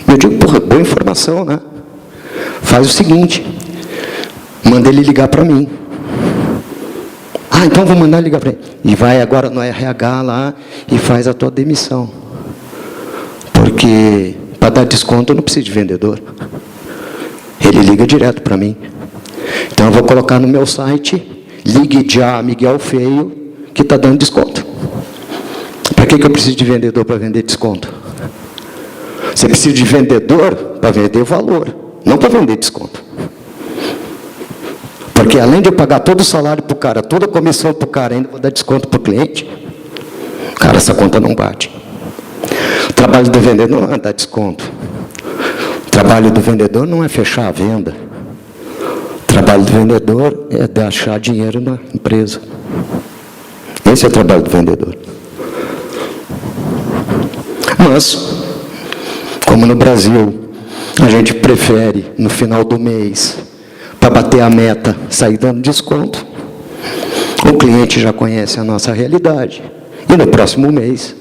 Eu digo, porra, boa informação, né? Faz o seguinte, manda ele ligar para mim. Ah, então vou mandar ligar para ele. E vai agora no RH lá e faz a tua demissão. Porque para dar desconto eu não preciso de vendedor. Ele liga direto para mim. Então eu vou colocar no meu site, ligue já Miguel Feio, que está dando desconto. Para que eu preciso de vendedor para vender desconto? Você precisa de vendedor para vender valor, não para vender desconto. Porque além de eu pagar todo o salário para o cara, toda a comissão para o cara, ainda vou dar desconto para o cliente, cara, essa conta não bate. O trabalho do vendedor não é dar desconto. O trabalho do vendedor não é fechar a venda. O trabalho do vendedor é deixar dinheiro na empresa. Esse é o trabalho do vendedor. Mas Como no Brasil, a gente prefere, no final do mês, para bater a meta, sair dando desconto. O cliente já conhece a nossa realidade. E no próximo mês,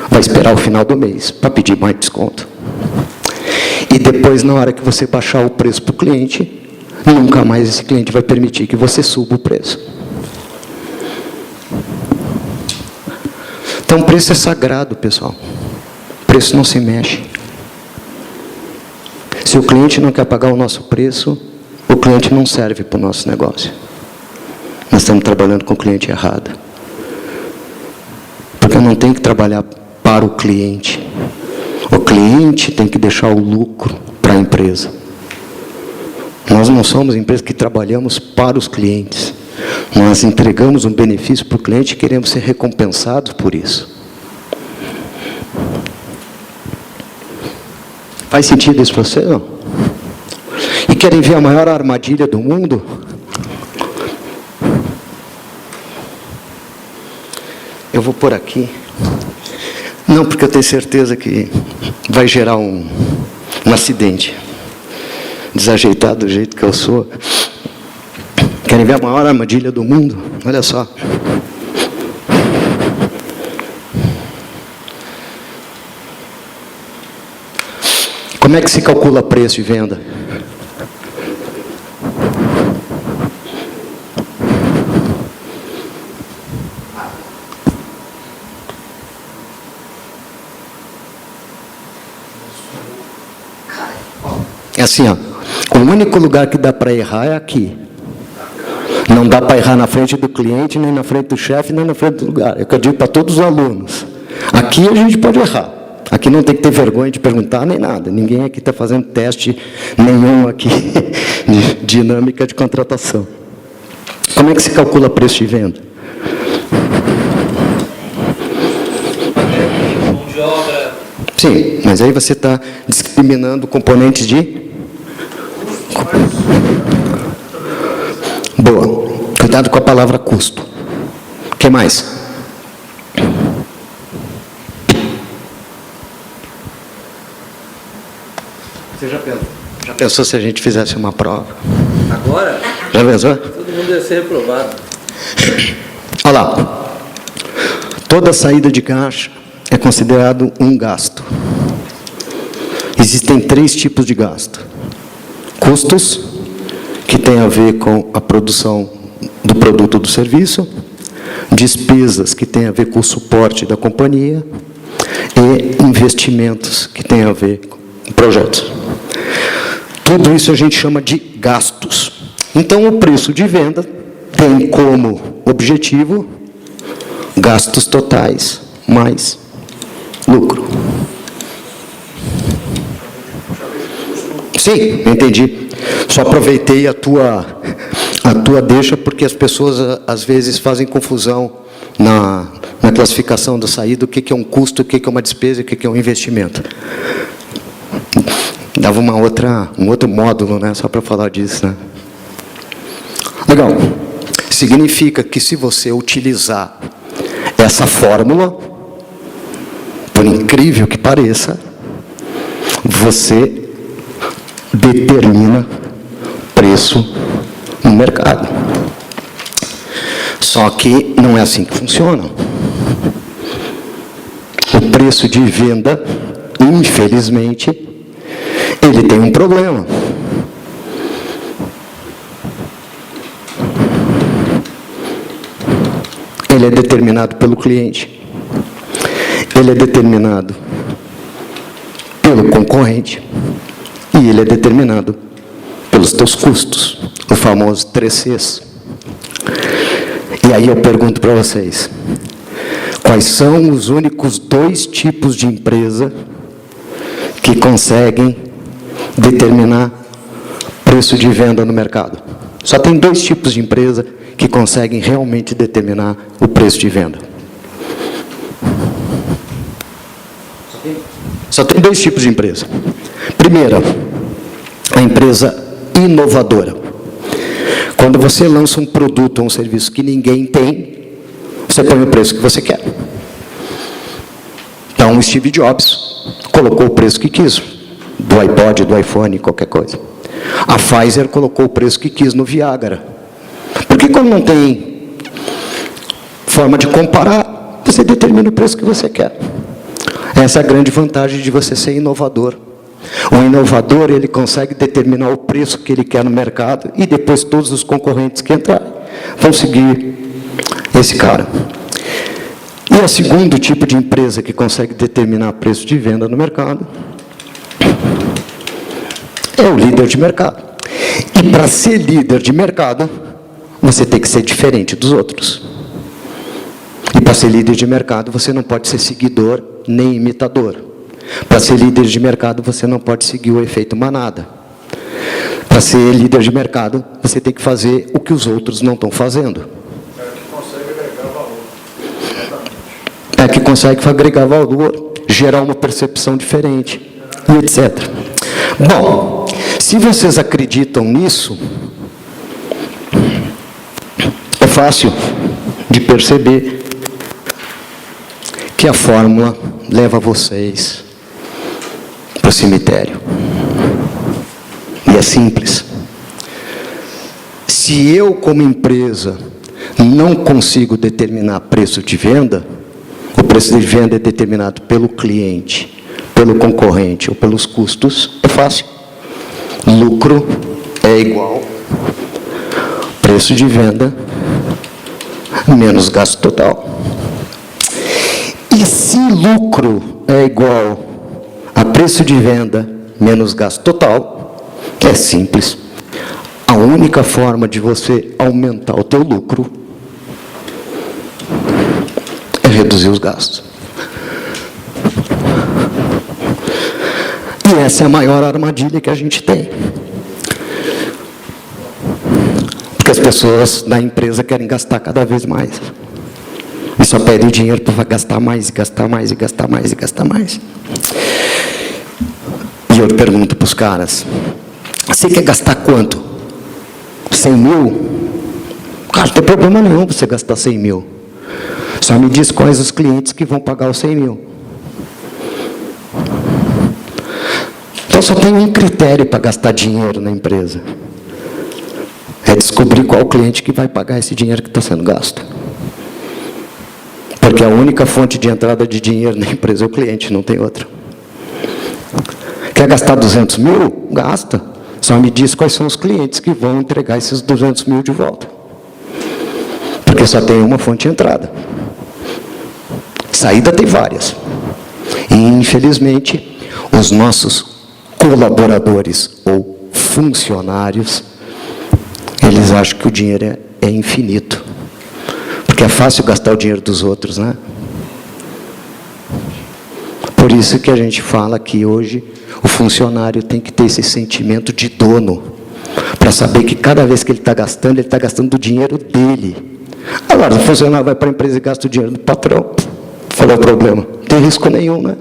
vai esperar o final do mês para pedir mais desconto. E depois, na hora que você baixar o preço para o cliente, nunca mais esse cliente vai permitir que você suba o preço. Então, preço é sagrado, pessoal. Preço não se mexe. Se o cliente não quer pagar o nosso preço, o cliente não serve para o nosso negócio. Nós estamos trabalhando com o cliente errado. Porque não tem que trabalhar para o cliente. O cliente tem que deixar o lucro para a empresa. Nós não somos empresa que trabalhamos para os clientes. Nós entregamos um benefício para o cliente e queremos ser recompensados por isso. Faz sentido isso para você, não? E querem ver a maior armadilha do mundo? Eu vou pôr aqui. Não, porque eu tenho certeza que vai gerar um acidente. Desajeitado do jeito que eu sou. Querem ver a maior armadilha do mundo? Olha só. Como é que se calcula preço e venda? É assim, ó. O único lugar que dá para errar é aqui. Não dá para errar na frente do cliente, nem na frente do chefe, nem na frente do lugar. É o que eu digo para todos os alunos. Aqui a gente pode errar. Aqui não tem que ter vergonha de perguntar nem nada. Ninguém aqui está fazendo teste nenhum aqui de dinâmica de contratação. Como é que se calcula preço de venda? Mão de obra. Sim, mas aí você está discriminando componentes de... Boa. Cuidado com a palavra custo. O que mais? Você já pensou se a gente fizesse uma prova? Agora, Já pensou? todo mundo ia ser reprovado. Olha lá. Toda saída de caixa é considerado um gasto. Existem 3 tipos de gasto. Custos, que tem a ver com a produção do produto ou do serviço. Despesas, que tem a ver com o suporte da companhia. E investimentos, que tem a ver com projetos. Tudo isso a gente chama de gastos. Então, o preço de venda tem como objetivo gastos totais mais lucro. Sim, entendi. Só aproveitei a tua deixa porque as pessoas às vezes fazem confusão na classificação da saída, o que é um custo, o que é uma despesa e o que é um investimento. Dava um outro módulo, né, só para falar disso, né? Legal. Significa que se você utilizar essa fórmula, por incrível que pareça, você determina preço no mercado. Só que não é assim que funciona. O preço de venda, infelizmente, ele tem um problema. Ele é determinado pelo cliente. Ele é determinado pelo concorrente. E ele é determinado pelos teus custos. O famoso 3Cs. E aí eu pergunto para vocês. Quais são os únicos 2 tipos de empresa que conseguem determinar preço de venda no mercado? Só tem 2 tipos de empresa que conseguem realmente determinar o preço de venda. Só tem 2 tipos de empresa. Primeira, a empresa inovadora. Quando você lança um produto ou um serviço que ninguém tem, você põe o preço que você quer. Então, Steve Jobs colocou o preço que quis, do iPod, do iPhone, qualquer coisa. A Pfizer colocou o preço que quis no Viagra. Porque quando não tem forma de comparar, você determina o preço que você quer. Essa é a grande vantagem de você ser inovador. O inovador, ele consegue determinar o preço que ele quer no mercado e depois todos os concorrentes que entrarem vão seguir esse cara. E o segundo tipo de empresa que consegue determinar preço de venda no mercado é o líder de mercado. E para ser líder de mercado, você tem que ser diferente dos outros. E para ser líder de mercado, você não pode ser seguidor nem imitador. Para ser líder de mercado, você não pode seguir o efeito manada. Para ser líder de mercado, você tem que fazer o que os outros não estão fazendo. É que consegue agregar valor, gerar uma percepção diferente, e etc. Bom, se vocês acreditam nisso, é fácil de perceber que a fórmula leva vocês para o cemitério. E é simples. Se eu, como empresa, não consigo determinar preço de venda, o preço de venda é determinado pelo cliente, pelo concorrente ou pelos custos, é fácil. Lucro é igual preço de venda menos gasto total. E se lucro é igual a preço de venda menos gasto total, é simples. A única forma de você aumentar o teu lucro é reduzir os gastos. E essa é a maior armadilha que a gente tem. Porque as pessoas da empresa querem gastar cada vez mais. E só pedem dinheiro para gastar mais, e gastar mais, e gastar mais, e gastar mais. E eu pergunto para os caras, você quer gastar quanto? 100 mil? Cara, não tem problema nenhum você gastar 100 mil. Só me diz quais os clientes que vão pagar os 100 mil. Então só tem um critério para gastar dinheiro na empresa. É descobrir qual cliente que vai pagar esse dinheiro que está sendo gasto. Porque a única fonte de entrada de dinheiro na empresa é o cliente, não tem outra. Quer gastar 200 mil? Gasta. Só me diz quais são os clientes que vão entregar esses 200 mil de volta. Porque só tem uma fonte de entrada. Saída tem várias. E, infelizmente, os nossos colaboradores ou funcionários, eles acham que o dinheiro é infinito. Porque é fácil gastar o dinheiro dos outros, né? Por isso que a gente fala que hoje o funcionário tem que ter esse sentimento de dono, para saber que cada vez que ele está gastando do dinheiro dele. Agora, o funcionário vai para a empresa e gasta o dinheiro do patrão. Qual é o problema? Não tem risco nenhum, né?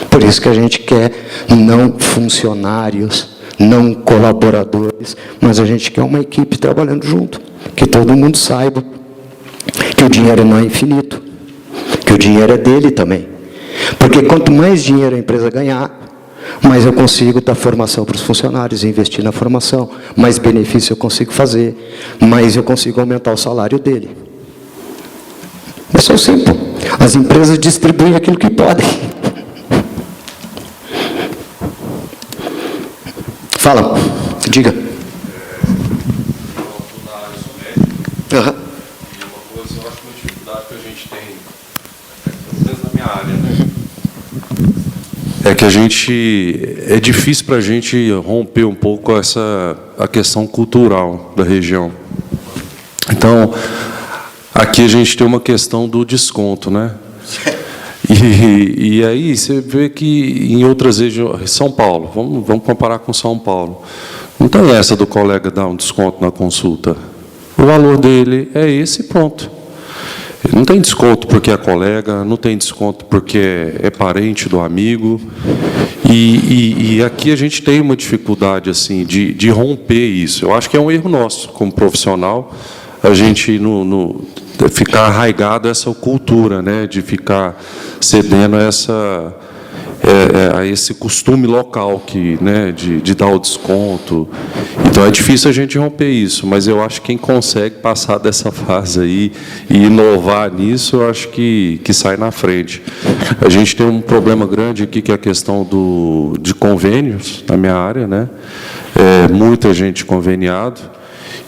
Por isso que a gente quer não funcionários, não colaboradores, mas a gente quer uma equipe trabalhando junto, que todo mundo saiba que o dinheiro não é infinito, que o dinheiro é dele também. Porque quanto mais dinheiro a empresa ganhar, mais eu consigo dar formação para os funcionários, investir na formação, mais benefício eu consigo fazer, mais eu consigo aumentar o salário dele. É só simples. As empresas distribuem aquilo que podem. Fala, diga. Uhum. E uma coisa, eu acho que uma dificuldade que a gente tem, às vezes na minha área, né? É que é difícil para a gente romper um pouco a questão cultural da região. Então, aqui a gente tem uma questão do desconto, né? E aí você vê que em outras regiões, São Paulo, vamos comparar com São Paulo, não tem essa do colega dar um desconto na consulta. O valor dele é esse, ponto. Não tem desconto porque é colega, não tem desconto porque é parente do amigo. E aqui a gente tem uma dificuldade assim de romper isso. Eu acho que é um erro nosso como profissional. a gente ficar arraigado a essa cultura, né, de ficar cedendo a esse costume local né, de dar o desconto. Então é difícil a gente romper isso, mas eu acho que quem consegue passar dessa fase aí e inovar nisso, eu acho que sai na frente. A gente tem um problema grande aqui, que é a questão de convênios na minha área, né? Muita gente conveniado,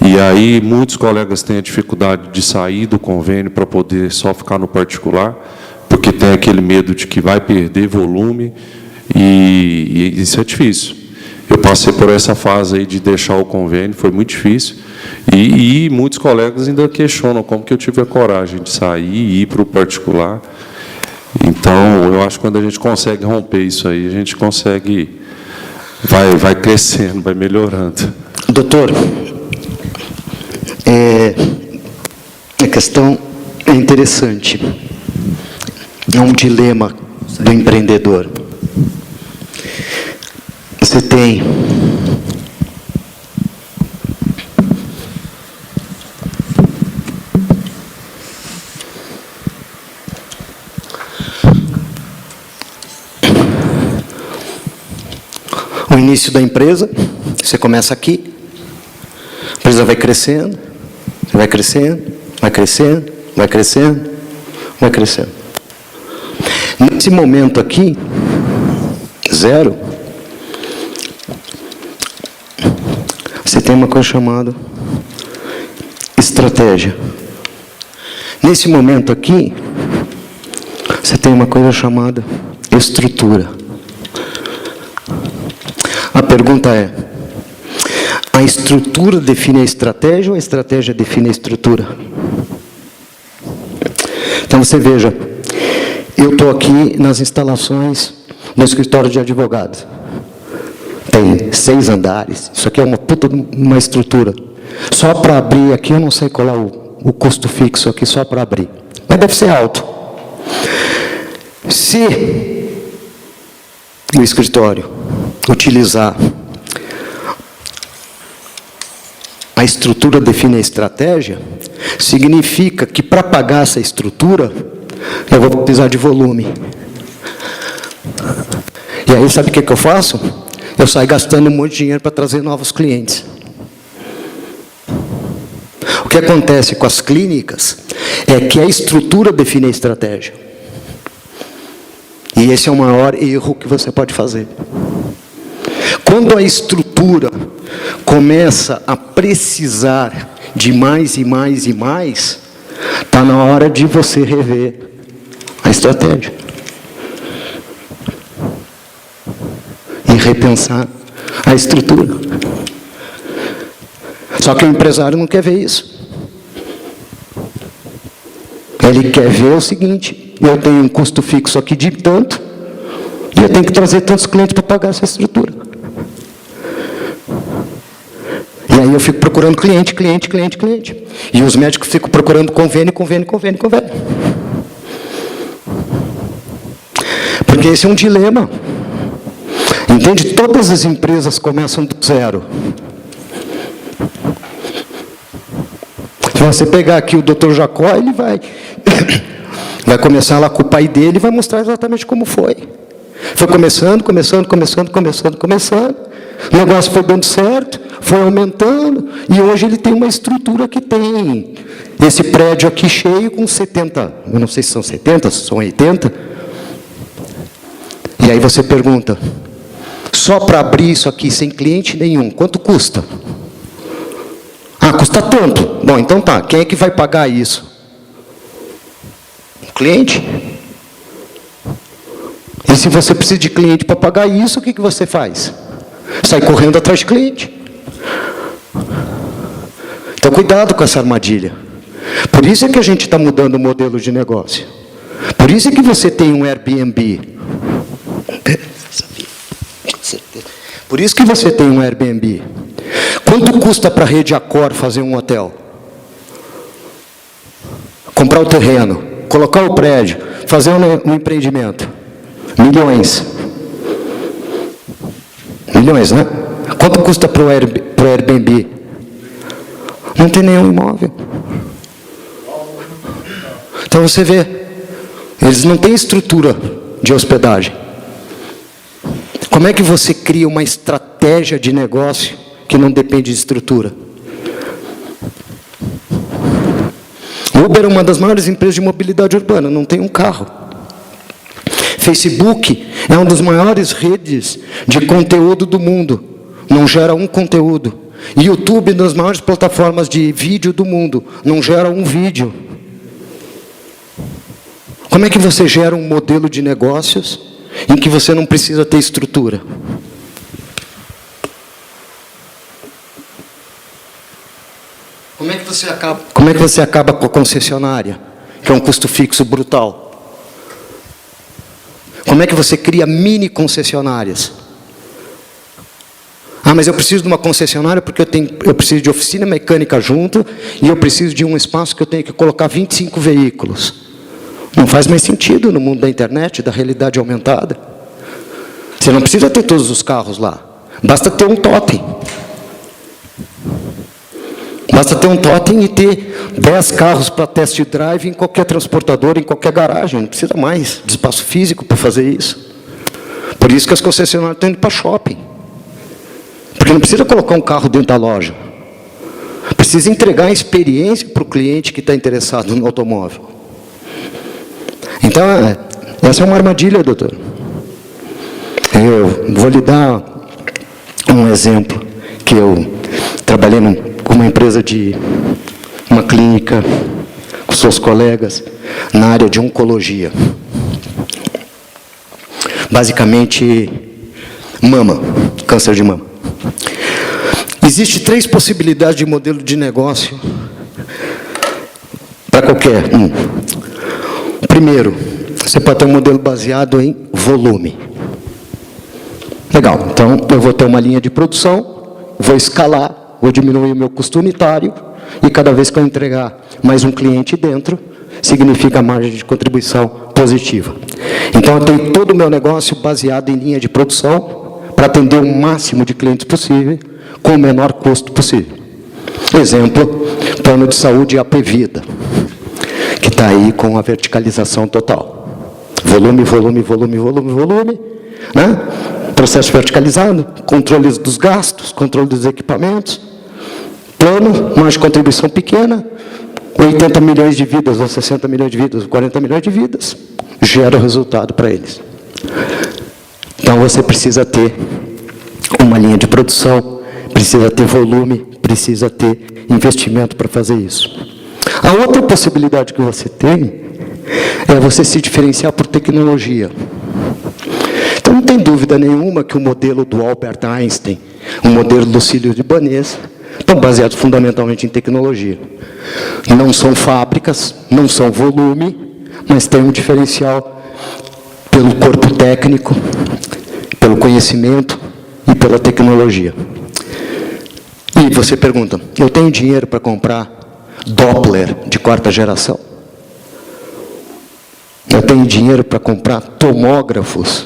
e aí muitos colegas têm a dificuldade de sair do convênio para poder só ficar no particular, porque tem aquele medo de que vai perder volume, e isso é difícil. Eu passei por essa fase aí de deixar o convênio, foi muito difícil, e muitos colegas ainda questionam como que eu tive a coragem de sair e ir para o particular. Então, eu acho que quando a gente consegue romper isso aí, a gente consegue, vai crescendo, vai melhorando. Doutor, a questão é interessante. É um dilema do empreendedor. Você tem o início da empresa, você começa aqui, a empresa vai crescendo, vai crescendo, vai crescendo, vai crescendo, vai crescendo. Nesse momento aqui, 0, você tem uma coisa chamada estratégia. Nesse momento aqui, você tem uma coisa chamada estrutura. A pergunta é: a estrutura define a estratégia ou a estratégia define a estrutura? Então você veja, eu estou aqui nas instalações do escritório de advogados. Tem 6 andares, isso aqui é uma puta uma estrutura. Só para abrir aqui, eu não sei qual é o custo fixo aqui, só para abrir. Mas deve ser alto. Se o escritório utilizar a estrutura define a estratégia, significa que para pagar essa estrutura, eu vou precisar de volume. E aí, sabe o que eu faço? Eu saio gastando um monte de dinheiro para trazer novos clientes. O que acontece com as clínicas é que a estrutura define a estratégia. E esse é o maior erro que você pode fazer. Quando a estrutura começa a precisar de mais e mais e mais, está na hora de você rever a estratégia. E repensar a estrutura. Só que o empresário não quer ver isso. Ele quer ver o seguinte: eu tenho um custo fixo aqui de tanto, e eu tenho que trazer tantos clientes para pagar essa estrutura. E aí eu fico procurando cliente. E os médicos ficam procurando convênio. Porque esse é um dilema. Entende? Todas as empresas começam do 0. Se você pegar aqui o Dr. Jacó, ele vai começar lá com o pai dele e vai mostrar exatamente como foi. Foi começando. O negócio foi dando certo, foi aumentando, e hoje ele tem uma estrutura que tem esse prédio aqui cheio com 70, eu não sei se são 70, se são 80. E aí você pergunta: só para abrir isso aqui sem cliente nenhum, quanto custa? Ah, custa tanto. Bom, então tá, quem é que vai pagar isso? O cliente? E se você precisa de cliente para pagar isso, o que você faz? Sai correndo atrás de cliente. Então, cuidado com essa armadilha. Por isso é que a gente está mudando o modelo de negócio. Por isso é que você tem um Airbnb. Por isso que você tem um Airbnb. Quanto custa para a rede Accor fazer um hotel? Comprar o terreno, colocar o prédio, fazer um empreendimento. Milhões, né? Quanto custa para o Airbnb? Não tem nenhum imóvel. Então você vê, eles não têm estrutura de hospedagem. Como é que você cria uma estratégia de negócio que não depende de estrutura? Uber é uma das maiores empresas de mobilidade urbana, não tem um carro. Facebook é uma das maiores redes de conteúdo do mundo, não gera um conteúdo. YouTube é uma das maiores plataformas de vídeo do mundo, não gera um vídeo. Como é que você gera um modelo de negócios em que você não precisa ter estrutura? Como é que você acaba com a concessionária, que é um custo fixo brutal? Como é que você cria mini concessionárias? Ah, mas eu preciso de uma concessionária porque eu preciso de oficina mecânica junto e eu preciso de um espaço que eu tenho que colocar 25 veículos. Não faz mais sentido no mundo da internet, da realidade aumentada. Você não precisa ter todos os carros lá. Basta ter um totem. Basta ter um totem e ter 10 carros para test drive em qualquer transportador, em qualquer garagem. Não precisa mais de espaço físico para fazer isso. Por isso que as concessionárias estão indo para shopping. Porque não precisa colocar um carro dentro da loja. Precisa entregar a experiência para o cliente que está interessado no automóvel. Então, essa é uma armadilha, doutor. Eu vou lhe dar um exemplo, que eu trabalhei com uma empresa de uma clínica, com seus colegas, na área de oncologia. Basicamente, mama, câncer de mama. Existem 3 possibilidades de modelo de negócio para qualquer um. Primeiro, você pode ter um modelo baseado em volume. Legal, então eu vou ter uma linha de produção, vou escalar, vou diminuir o meu custo unitário, e cada vez que eu entregar mais um cliente dentro, significa margem de contribuição positiva. Então eu tenho todo o meu negócio baseado em linha de produção, para atender o máximo de clientes possível, com o menor custo possível. Exemplo, plano de saúde AP Vida, que está aí com a verticalização total. Volume, volume, volume, volume, volume, né? Processo verticalizado, controle dos gastos, controle dos equipamentos, plano, margem de contribuição pequena, 80 milhões de vidas, ou 60 milhões de vidas, ou 40 milhões de vidas, gera o resultado para eles. Então você precisa ter uma linha de produção, precisa ter volume, precisa ter investimento para fazer isso. A outra possibilidade que você tem é você se diferenciar por tecnologia. Então não tem dúvida nenhuma que o modelo do Albert Einstein, o modelo do Cílio de Ibanez, estão baseados fundamentalmente em tecnologia. Não são fábricas, não são volume, mas tem um diferencial pelo corpo técnico, pelo conhecimento e pela tecnologia. E você pergunta, eu tenho dinheiro para comprar Doppler de 4ª geração? Eu tenho dinheiro para comprar tomógrafos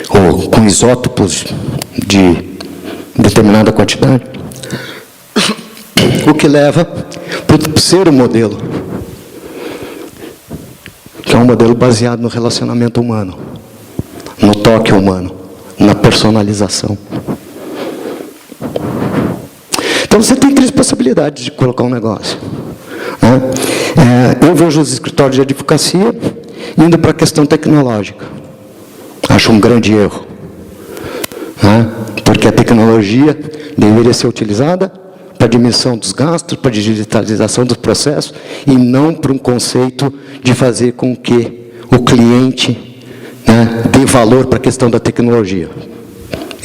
ou com isótopos de determinada quantidade? O que leva para o terceiro modelo, que é um modelo baseado no relacionamento humano, no toque humano, na personalização. Então você tem 3 possibilidades de colocar um negócio, né? Eu vejo os escritórios de advocacia indo para a questão tecnológica. Acho um grande erro, né? Porque a tecnologia deveria ser utilizada para a diminuição dos gastos, para a digitalização dos processos, e não para um conceito de fazer com que o cliente, né, dê valor para a questão da tecnologia.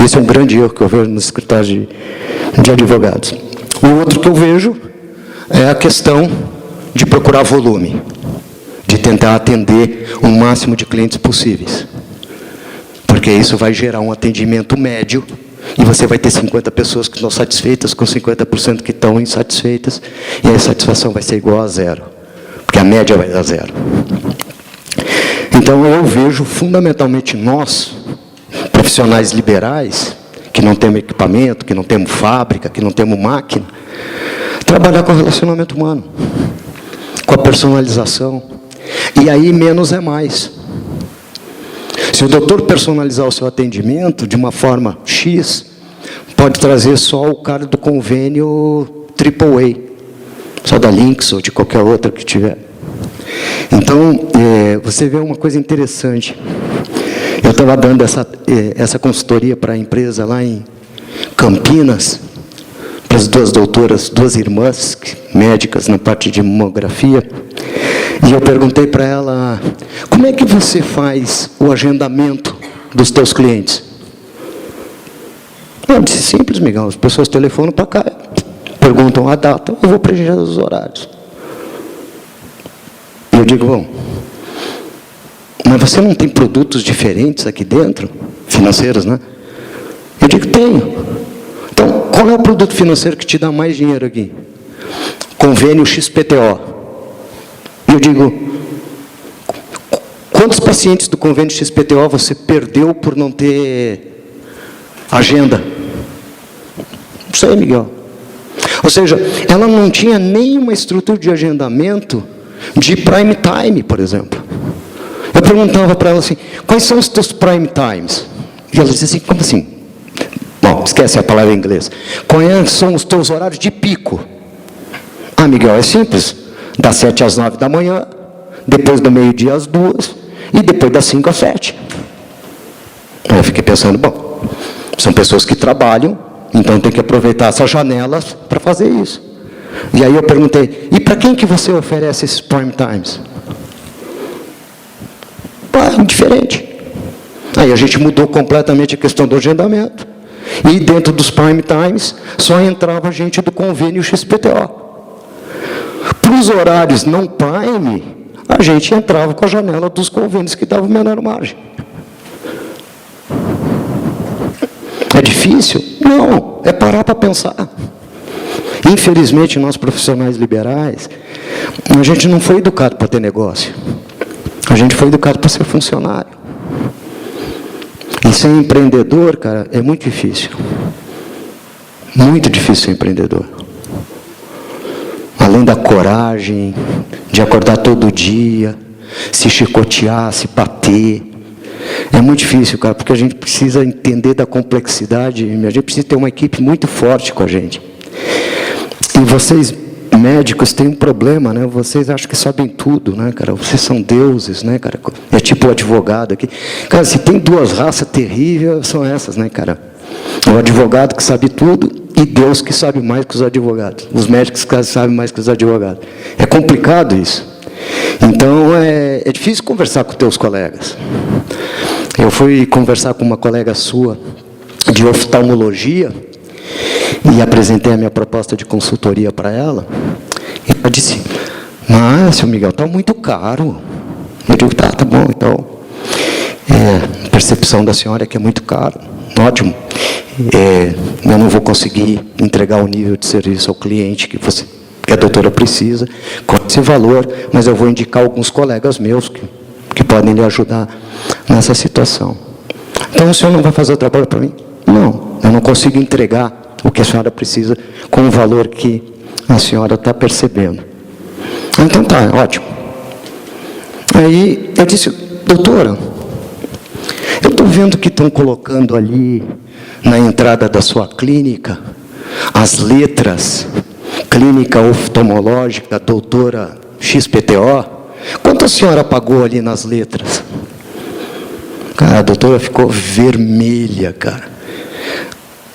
Esse é um grande erro que eu vejo nos escritórios de advogados. O outro que eu vejo é a questão de procurar volume, de tentar atender o máximo de clientes possíveis. Porque isso vai gerar um atendimento médio, e você vai ter 50 pessoas que estão satisfeitas com 50% que estão insatisfeitas, e a satisfação vai ser igual a 0, porque a média vai dar 0. Então eu vejo fundamentalmente nós, profissionais liberais, que não temos equipamento, que não temos fábrica, que não temos máquina, Trabalhar com o relacionamento humano, com a personalização. E aí menos é mais. Se o doutor personalizar o seu atendimento de uma forma X, pode trazer só o cara do convênio AAA, só da Lynx ou de qualquer outra que tiver. Então, você vê uma coisa interessante. Eu estava dando essa consultoria para a empresa lá em Campinas, para as duas doutoras, duas irmãs médicas na parte de mamografia, e eu perguntei para ela, como é que você faz o agendamento dos teus clientes? Eu disse, simples, Miguel, as pessoas telefonam para cá, perguntam a data, eu vou preencher os horários. E eu digo, bom, mas você não tem produtos diferentes aqui dentro? Financeiros, né? Eu digo, tenho. Então, qual é o produto financeiro que te dá mais dinheiro aqui? Convênio XPTO. Eu digo, quantos pacientes do convênio XPTO você perdeu por não ter agenda? Não sei, Miguel. Ou seja, ela não tinha nenhuma estrutura de agendamento de prime time, por exemplo. Eu perguntava para ela assim, quais são os teus prime times? E ela dizia assim, como assim? Bom, esquece a palavra em inglês. Quais são os teus horários de pico? Ah, Miguel, é simples. Das 7 às 9 da manhã, depois do meio-dia às 2, e depois das 5 às 7. Aí eu fiquei pensando, bom, são pessoas que trabalham, então tem que aproveitar essas janelas para fazer isso. E aí eu perguntei, e para quem que você oferece esses prime times? Diferente. Aí a gente mudou completamente a questão do agendamento. E dentro dos prime times, só entrava gente do convênio XPTO. Para os horários não prime, a gente entrava com a janela dos convênios que davam menor margem. É difícil? Não, é parar para pensar. Infelizmente, nós profissionais liberais, a gente não foi educado para ter negócio. A gente foi educado para ser funcionário. E ser empreendedor, cara, é muito difícil. Muito difícil ser empreendedor. Além da coragem, de acordar todo dia, se chicotear, se bater. É muito difícil, cara, porque a gente precisa entender da complexidade, a gente precisa ter uma equipe muito forte com a gente. E vocês, médicos, têm um problema, né? Vocês acham que sabem tudo, né, cara? Vocês são deuses, né, cara? É tipo o advogado aqui. Cara, se tem duas raças terríveis, são essas, né, cara? O advogado que sabe tudo e Deus que sabe mais que os advogados. Os médicos que sabem mais que os advogados. É complicado isso. Então, é difícil conversar com teus colegas. Eu fui conversar com uma colega sua de oftalmologia e apresentei a minha proposta de consultoria para ela. E ela disse, mas, seu Miguel, está muito caro. Eu digo, tá bom, então. A percepção da senhora é que é muito caro. Ótimo. Eu não vou conseguir entregar o nível de serviço ao cliente que a doutora precisa, com esse valor, mas eu vou indicar alguns colegas meus que podem lhe ajudar nessa situação. Então, o senhor não vai fazer o trabalho para mim? Não, eu não consigo entregar o que a senhora precisa com o valor que a senhora está percebendo. Então, tá, ótimo. Aí, eu disse, doutora, eu estou vendo que estão colocando ali, na entrada da sua clínica, as letras, clínica oftalmológica, doutora XPTO. Quanto a senhora pagou ali nas letras? Cara, a doutora ficou vermelha, cara.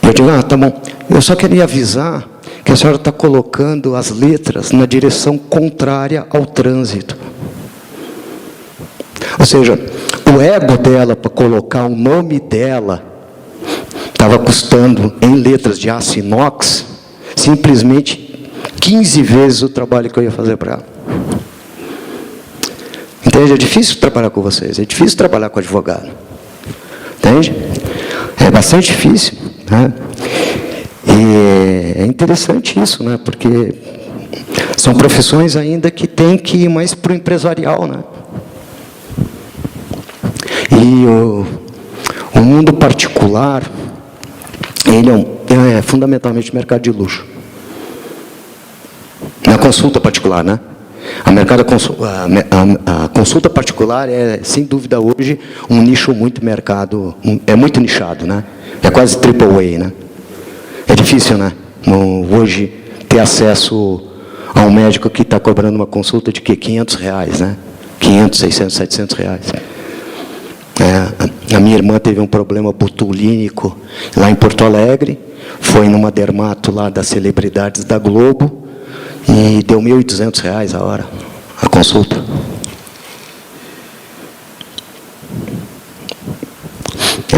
Eu digo, tá bom. Eu só queria avisar que a senhora está colocando as letras na direção contrária ao trânsito. Ou seja, o ego dela para colocar o nome dela estava custando, em letras de aço inox, simplesmente 15 vezes o trabalho que eu ia fazer para ela. Entende? É difícil trabalhar com vocês, é difícil trabalhar com advogado. Entende? É bastante difícil, né? E é interessante isso, né? Porque são profissões ainda que têm que ir mais para o empresarial, né? E o mundo particular, ele é fundamentalmente mercado de luxo. consulta particular, né? A consulta particular é, sem dúvida, hoje, um nicho muito mercado, é muito nichado, né? É quase AAA, né? É difícil, né? Hoje, ter acesso a um médico que está cobrando uma consulta de R$500, né? 500, 600, 700 reais. A minha irmã teve um problema botulínico lá em Porto Alegre, foi numa dermato lá das celebridades da Globo, e deu R$1.200 a hora, a consulta.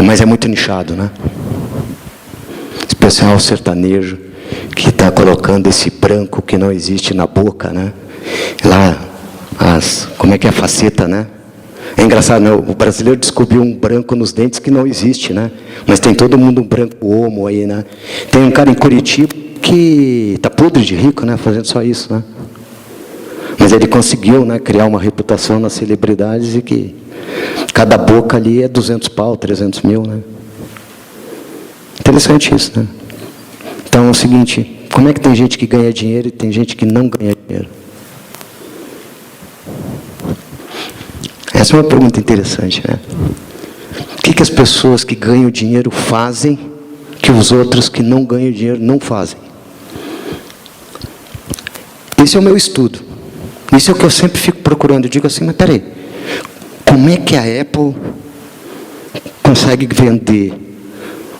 Mas é muito nichado, né? Especial sertanejo, que está colocando esse branco que não existe na boca, né? Lá, como é que é a faceta, né? É engraçado, né? O brasileiro descobriu um branco nos dentes que não existe, né? Mas tem todo mundo um branco homo aí, né? Tem um cara em Curitiba que está podre de rico, né? Fazendo só isso, né? Mas ele conseguiu, né, criar uma reputação nas celebridades e que cada boca ali é 200 pau, 300 mil, né? Interessante isso, né? Então é o seguinte, como é que tem gente que ganha dinheiro e tem gente que não ganha dinheiro? Essa é uma pergunta interessante, né? O que as pessoas que ganham dinheiro fazem que os outros que não ganham dinheiro não fazem? Esse é o meu estudo. Isso é o que eu sempre fico procurando. Eu digo assim, mas peraí, como é que a Apple consegue vender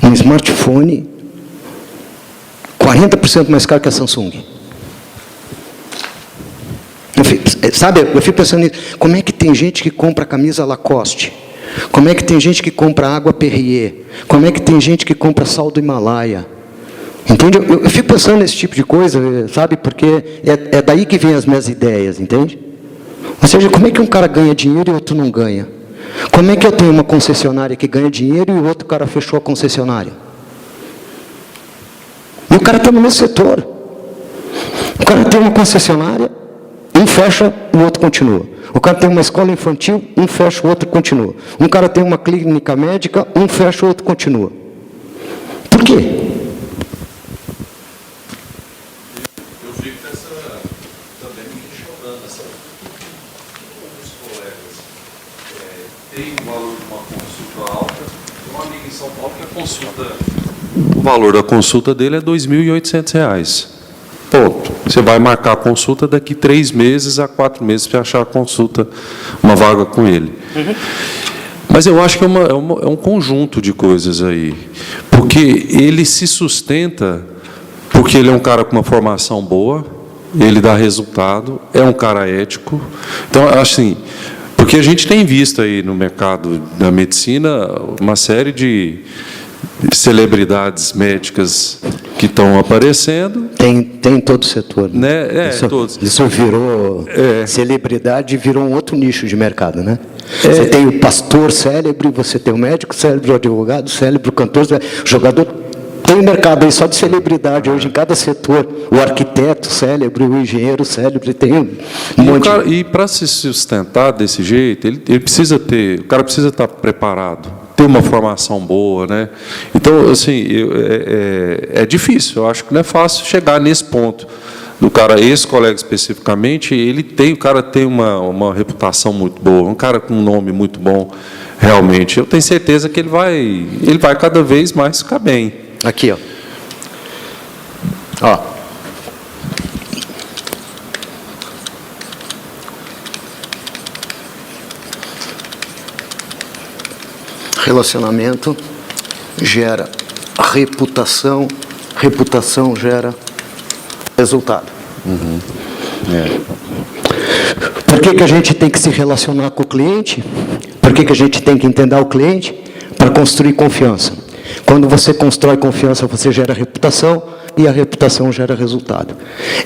um smartphone 40% mais caro que a Samsung? Eu fico pensando nisso. Como é que tem gente que compra camisa Lacoste? Como é que tem gente que compra água Perrier? Como é que tem gente que compra sal do Himalaia? Entende? Eu fico pensando nesse tipo de coisa, sabe? Porque é daí que vem as minhas ideias, entende? Ou seja, como é que um cara ganha dinheiro e outro não ganha? Como é que eu tenho uma concessionária que ganha dinheiro e o outro cara fechou a concessionária? E o cara está no mesmo setor. O cara tem uma concessionária, um fecha, o outro continua. O cara tem uma escola infantil, um fecha, o outro continua. Um cara tem uma clínica médica, um fecha, o outro continua. Por quê? Eu fico também me questionando os colegas. Tem o valor de uma consulta alta. Tem um amigo em São Paulo que a consulta, o valor da consulta dele é R$2.800. Ponto. Você vai marcar a consulta daqui 3 meses a 4 meses para achar a consulta, uma vaga com ele. Uhum. Mas eu acho que é um conjunto de coisas aí. Porque ele se sustenta, porque ele é um cara com uma formação boa, ele dá resultado, é um cara ético. Então, assim, porque a gente tem visto aí no mercado da medicina uma série de celebridades médicas que estão aparecendo. Tem em todo o setor. Né? Todos. Isso virou celebridade, virou um outro nicho de mercado, né? Você tem o pastor célebre, você tem o médico célebre, o advogado célebre, o cantor célebre, o jogador. Tem um mercado aí só de celebridade hoje em cada setor. O arquiteto célebre, o engenheiro célebre, tem um monte. E para se sustentar desse jeito, ele precisa ter, o cara precisa estar preparado, ter uma formação boa, né? Então, assim, é difícil. Eu acho que não é fácil chegar nesse ponto do cara. Esse colega especificamente, o cara tem uma reputação muito boa, um cara com um nome muito bom, realmente. Eu tenho certeza que ele vai cada vez mais ficar bem. Aqui, ó. Relacionamento gera reputação, reputação gera resultado. Uhum. Por que a gente tem que se relacionar com o cliente? Por que a gente tem que entender o cliente? Para construir confiança. Quando você constrói confiança, você gera reputação, e a reputação gera resultado.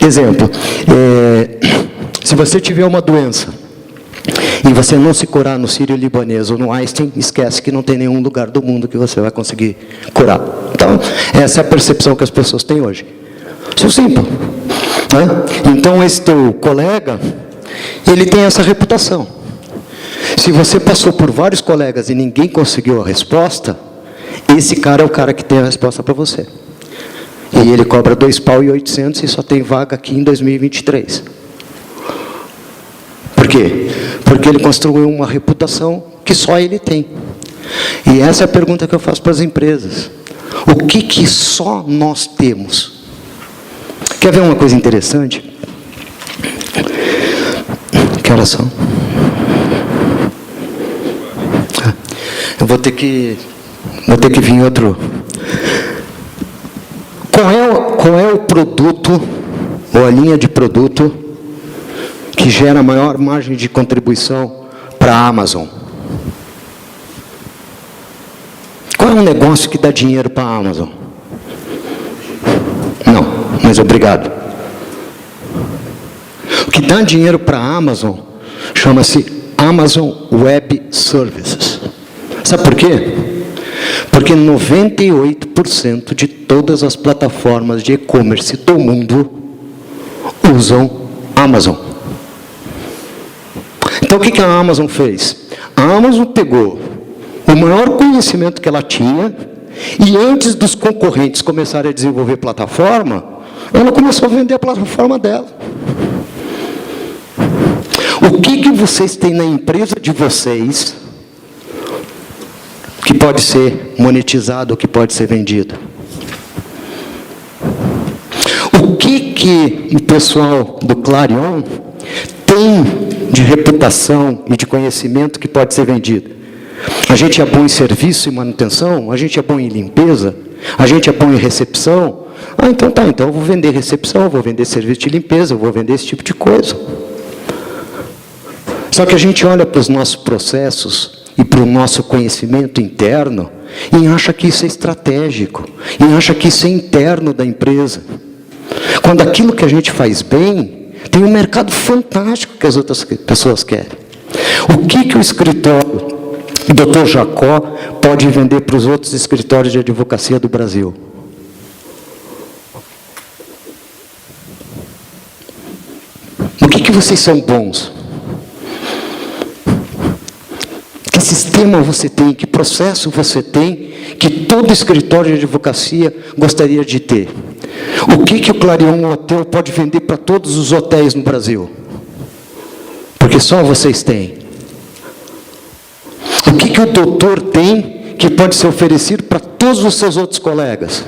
Exemplo, se você tiver uma doença, e você não se curar no Sírio-Libanês ou no Einstein, esquece que não tem nenhum lugar do mundo que você vai conseguir curar. Então, essa é a percepção que as pessoas têm hoje. Isso é simples. Né? Então, esse teu colega, ele tem essa reputação. Se você passou por vários colegas e ninguém conseguiu a resposta, esse cara é o cara que tem a resposta para você. E ele cobra R$2.800 e só tem vaga aqui em 2023. Por quê? Porque ele construiu uma reputação que só ele tem. E essa é a pergunta que eu faço para as empresas. O que só nós temos? Quer ver uma coisa interessante? Que horas são? Eu vou ter que vir outro. Qual é o produto, ou a linha de produto, que gera a maior margem de contribuição para a Amazon? Qual é o negócio que dá dinheiro para a Amazon? Não, mas obrigado. O que dá dinheiro para a Amazon chama-se Amazon Web Services. Sabe por quê? Porque 98% de todas as plataformas de e-commerce do mundo usam Amazon. Então o que a Amazon fez? A Amazon pegou o maior conhecimento que ela tinha e antes dos concorrentes começarem a desenvolver plataforma, ela começou a vender a plataforma dela. O que vocês têm na empresa de vocês que pode ser monetizado ou que pode ser vendido? O que o pessoal do Clarion tem de reputação e de conhecimento que pode ser vendido? A gente é bom em serviço e manutenção? A gente é bom em limpeza? A gente é bom em recepção? Então tá, então eu vou vender recepção, eu vou vender serviço de limpeza, eu vou vender esse tipo de coisa. Só que a gente olha para os nossos processos e para o nosso conhecimento interno e acha que isso é estratégico, e acha que isso é interno da empresa. Quando aquilo que a gente faz bem, tem um mercado fantástico que as outras pessoas querem. O que o escritório Dr. Jacó pode vender para os outros escritórios de advocacia do Brasil? O que vocês são bons? Que sistema você tem? Que processo você tem que todo escritório de advocacia gostaria de ter? O que o Clarion Hotel pode vender para todos os hotéis no Brasil? Porque só vocês têm. O que o doutor tem que pode ser oferecido para todos os seus outros colegas?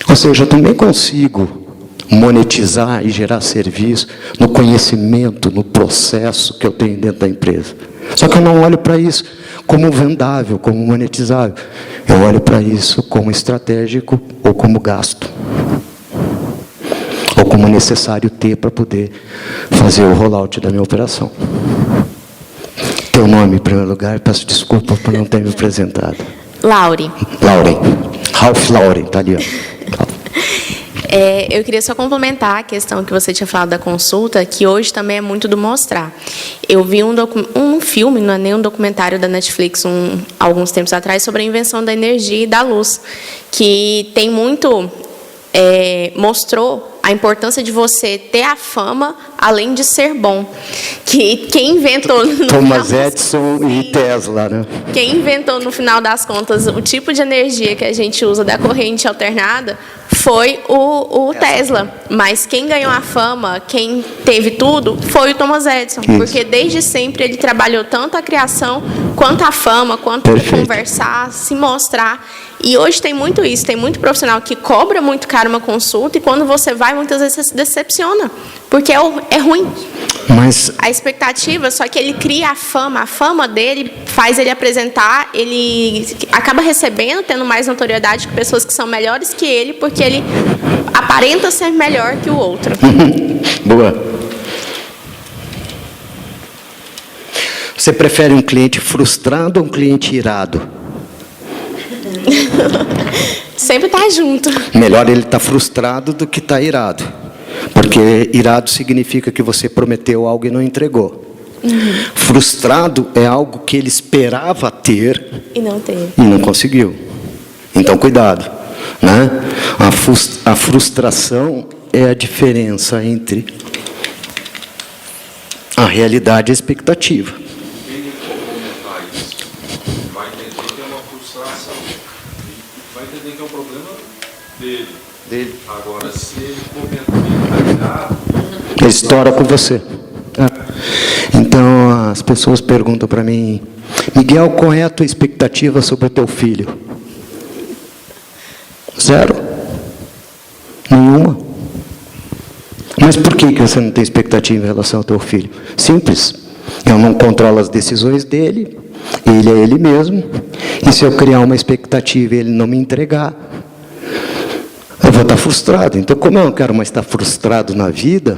Ou seja, eu também consigo monetizar e gerar serviço no conhecimento, no processo que eu tenho dentro da empresa. Só que eu não olho para isso como vendável, como monetizável. Eu olho para isso como estratégico ou como gasto. Ou como necessário ter para poder fazer o rollout da minha operação. Teu nome, em primeiro lugar, peço desculpa por não ter me apresentado. Lauren. Ralph Lauren, está ali, ó. Eu queria só complementar a questão que você tinha falado da consulta, que hoje também é muito do mostrar. Eu vi um filme, não é nem um documentário da Netflix, alguns tempos atrás, sobre a invenção da energia e da luz, que tem muito... mostrou a importância de você ter a fama, além de ser bom. Que quem inventou... Thomas Edison e Tesla, né? Quem inventou, no final das contas, o tipo de energia que a gente usa da corrente alternada foi o Tesla. Mas quem ganhou a fama, quem teve tudo, foi o Thomas Edison. Isso. Porque desde sempre ele trabalhou tanto a criação, quanto a fama, quanto conversar, se mostrar. E hoje tem muito isso, tem muito profissional que cobra muito caro uma consulta e quando você vai, muitas vezes você se decepciona, porque é ruim. Mas... a expectativa, só que ele cria a fama dele faz ele apresentar, ele acaba recebendo, tendo mais notoriedade que pessoas que são melhores que ele, porque ele aparenta ser melhor que o outro. Boa. Você prefere um cliente frustrado ou um cliente irado? Sempre tá junto. Melhor ele estar frustrado do que estar irado. Porque irado significa que você prometeu algo e não entregou. Frustrado é algo que ele esperava ter e não teve. E não conseguiu. Então, cuidado. Né? A frustração é a diferença entre a realidade e a expectativa. Vai entender que é uma frustração. Vai entender que é um problema dele. Agora, se ele ele estoura com você. Então, as pessoas perguntam para mim, Miguel, qual é a tua expectativa sobre o teu filho? 0. Nenhuma. Mas por que você não tem expectativa em relação ao teu filho? Simples. Eu não controlo as decisões dele, ele é ele mesmo, e se eu criar uma expectativa e ele não me entregar, eu vou estar frustrado. Então, como eu não quero mais estar frustrado na vida,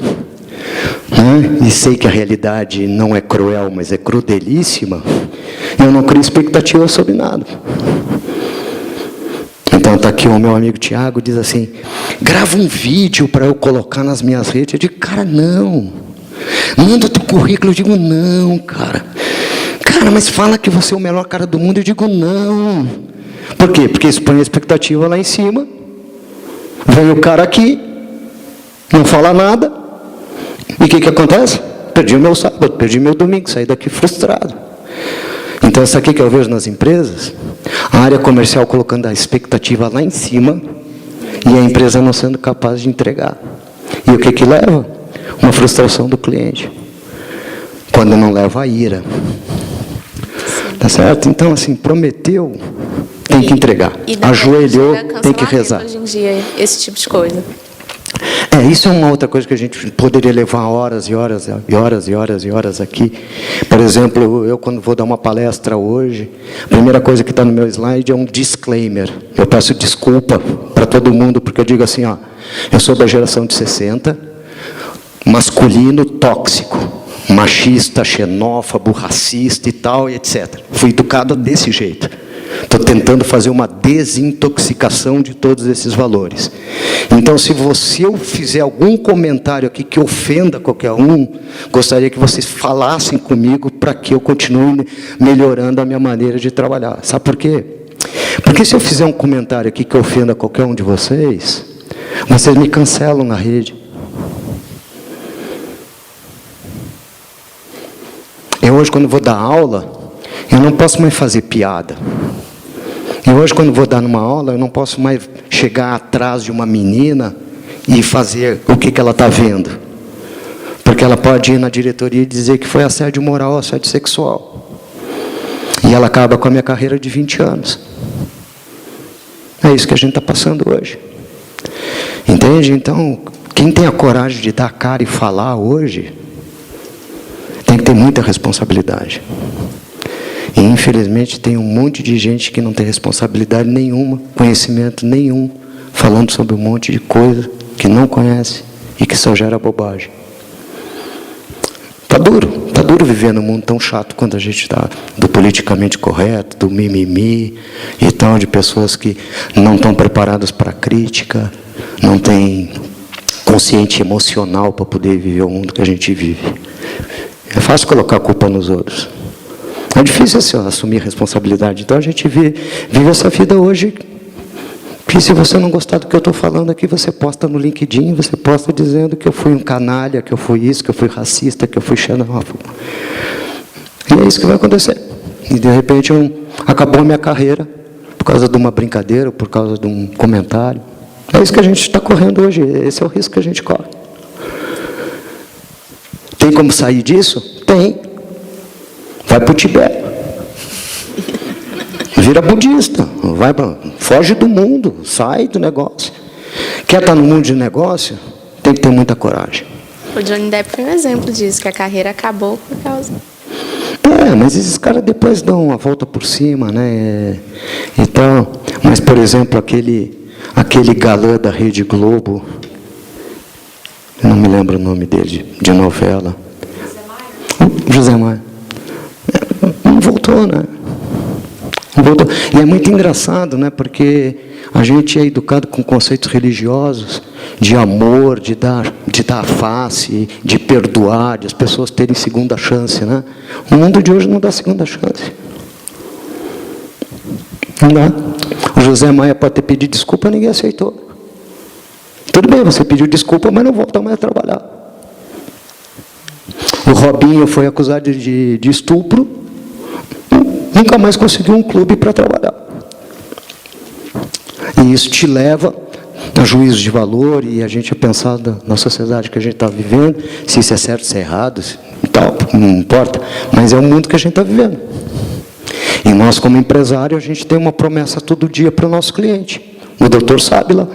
né, e sei que a realidade não é cruel, mas é crudelíssima, eu não crio expectativa sobre nada. Então está aqui o meu amigo Tiago, diz assim, grava um vídeo para eu colocar nas minhas redes. Eu digo, cara, não. Manda o teu currículo. Eu digo, não, cara. Cara, mas fala que você é o melhor cara do mundo. Eu digo, não. Por quê? Porque isso põe a expectativa lá em cima. Vem o cara aqui, não fala nada. E o que acontece? Perdi o meu sábado, perdi meu domingo, saí daqui frustrado. Então, isso aqui que eu vejo nas empresas, a área comercial colocando a expectativa lá em cima e a empresa não sendo capaz de entregar. E o que leva? Uma frustração do cliente. Quando não leva a ira. Tá certo? Então, assim, prometeu, tem que entregar. Ajoelhou, tem que rezar. Hoje em dia, esse tipo de coisa. Isso é uma outra coisa que a gente poderia levar horas e horas e horas e horas e horas aqui. Por exemplo, eu quando vou dar uma palestra hoje, a primeira coisa que está no meu slide é um disclaimer. Eu peço desculpa para todo mundo, porque eu digo assim, ó, eu sou da geração de 60, masculino tóxico, machista, xenófobo, racista e tal, e etc. Fui educado desse jeito. Estou tentando fazer uma desintoxicação de todos esses valores. Então, se eu fizer algum comentário aqui que ofenda qualquer um, gostaria que vocês falassem comigo para que eu continue melhorando a minha maneira de trabalhar. Sabe por quê? Porque se eu fizer um comentário aqui que ofenda qualquer um de vocês, vocês me cancelam na rede. Eu hoje, quando vou dar aula, eu não posso mais fazer piada. E hoje, quando vou dar numa aula, eu não posso mais chegar atrás de uma menina e fazer o que ela está vendo. Porque ela pode ir na diretoria e dizer que foi assédio moral, assédio sexual. E ela acaba com a minha carreira de 20 anos. É isso que a gente está passando hoje. Entende? Então, quem tem a coragem de dar a cara e falar hoje, tem que ter muita responsabilidade. E, infelizmente, tem um monte de gente que não tem responsabilidade nenhuma, conhecimento nenhum, falando sobre um monte de coisa que não conhece e que só gera bobagem. Tá duro viver num mundo tão chato quanto a gente está, do politicamente correto, do mimimi e tal, de pessoas que não estão preparadas para a crítica, não têm consciente emocional para poder viver o mundo que a gente vive. É fácil colocar a culpa nos outros. É difícil assim, assumir responsabilidade. Então a gente vive essa vida hoje, que se você não gostar do que eu estou falando aqui, você posta no LinkedIn, você posta dizendo que eu fui um canalha, que eu fui isso, que eu fui racista, que eu fui xenófobo. E é isso que vai acontecer. E de repente acabou a minha carreira, por causa de uma brincadeira, por causa de um comentário. É isso que a gente está correndo hoje, esse é o risco que a gente corre. Tem como sair disso? Tem. Vai para o Tibete. Vira budista. Foge do mundo. Sai do negócio. Quer estar no mundo de negócio? Tem que ter muita coragem. O Johnny Depp foi um exemplo disso, que a carreira acabou por causa... Mas esses caras depois dão uma volta por cima, né? E tal. Mas, por exemplo, aquele galã da Rede Globo, eu não me lembro o nome dele, de novela. José Maia. Não voltou, né? Não voltou. E é muito engraçado, né? Porque a gente é educado com conceitos religiosos de amor, de dar face, de perdoar, de as pessoas terem segunda chance, né? O mundo de hoje não dá segunda chance. Não dá. O José Maia pode ter pedido desculpa, ninguém aceitou. Tudo bem, você pediu desculpa, mas não volta mais a trabalhar. O Robinho foi acusado de estupro, nunca mais conseguiu um clube para trabalhar. E isso te leva a juízo de valor e a gente a pensar na sociedade que a gente está vivendo, se isso é certo, se é errado, e tal, não importa, mas é o mundo que a gente está vivendo. E nós, como empresário, a gente tem uma promessa todo dia para o nosso cliente. O doutor sabe lá.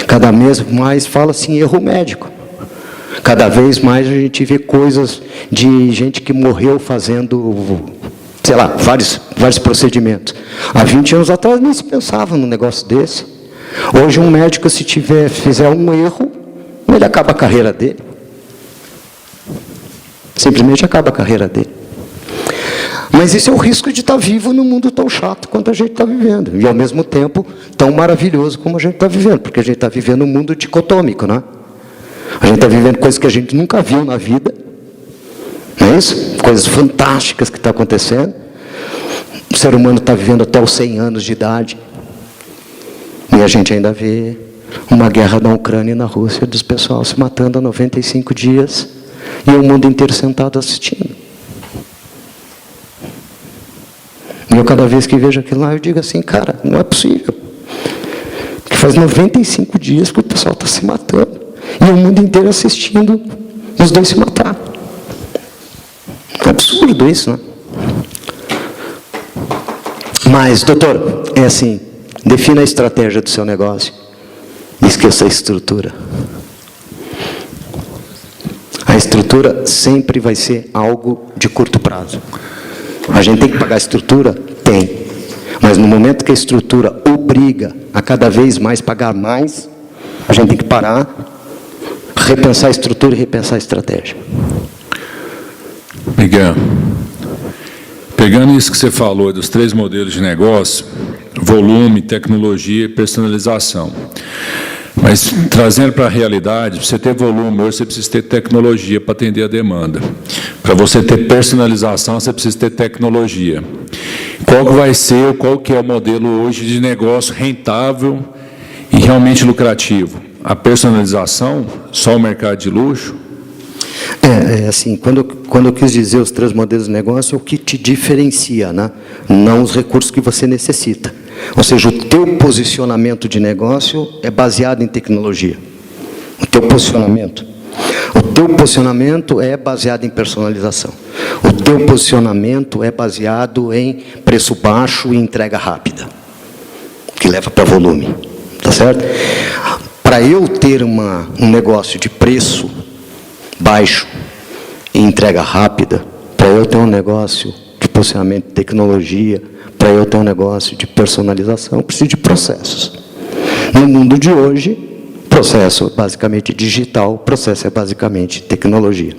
Cada mês mais fala assim, erro médico. Cada vez mais a gente vê coisas de gente que morreu fazendo, sei lá, vários procedimentos. Há 20 anos atrás nem se pensava num negócio desse. Hoje um médico, se fizer um erro, ele acaba a carreira dele. Simplesmente acaba a carreira dele. Mas esse é o risco de estar vivo num mundo tão chato quanto a gente está vivendo. E, ao mesmo tempo, tão maravilhoso como a gente está vivendo. Porque a gente está vivendo um mundo dicotômico, né? A gente está vivendo coisas que a gente nunca viu na vida. Não é isso? Coisas fantásticas que estão acontecendo. O ser humano está vivendo até os 100 anos de idade. E a gente ainda vê uma guerra na Ucrânia e na Rússia, dos pessoal se matando há 95 dias. E o mundo inteiro sentado assistindo. E eu, cada vez que vejo aquilo lá, eu digo assim, cara, não é possível. Que faz 95 dias que o pessoal está se matando. E o mundo inteiro assistindo os dois se matar. É absurdo isso, né? Mas, doutor, é assim, defina a estratégia do seu negócio. E esqueça a estrutura. A estrutura sempre vai ser algo de curto prazo. A gente tem que pagar a estrutura? Tem. Mas no momento que a estrutura obriga a cada vez mais pagar mais, a gente tem que parar, repensar a estrutura e repensar a estratégia. Miguel, pegando isso que você falou dos 3 modelos de negócio, volume, tecnologia e personalização. Mas, trazendo para a realidade, para você ter volume, hoje você precisa ter tecnologia para atender a demanda. Para você ter personalização, você precisa ter tecnologia. Qual que é o modelo hoje de negócio rentável e realmente lucrativo? A personalização, só o mercado de luxo? Assim, quando eu quis dizer os 3 modelos de negócio, é o que te diferencia, né? Não os recursos que você necessita. Ou seja, o teu posicionamento de negócio é baseado em tecnologia. O teu posicionamento. O teu posicionamento é baseado em personalização. O teu posicionamento é baseado em preço baixo e entrega rápida, que leva para volume. Tá certo? Para eu ter um negócio de preço baixo e entrega rápida, para eu ter um negócio de posicionamento de tecnologia, para eu ter um negócio de personalização, eu preciso de processos. No mundo de hoje, processo é basicamente digital, processo é basicamente tecnologia.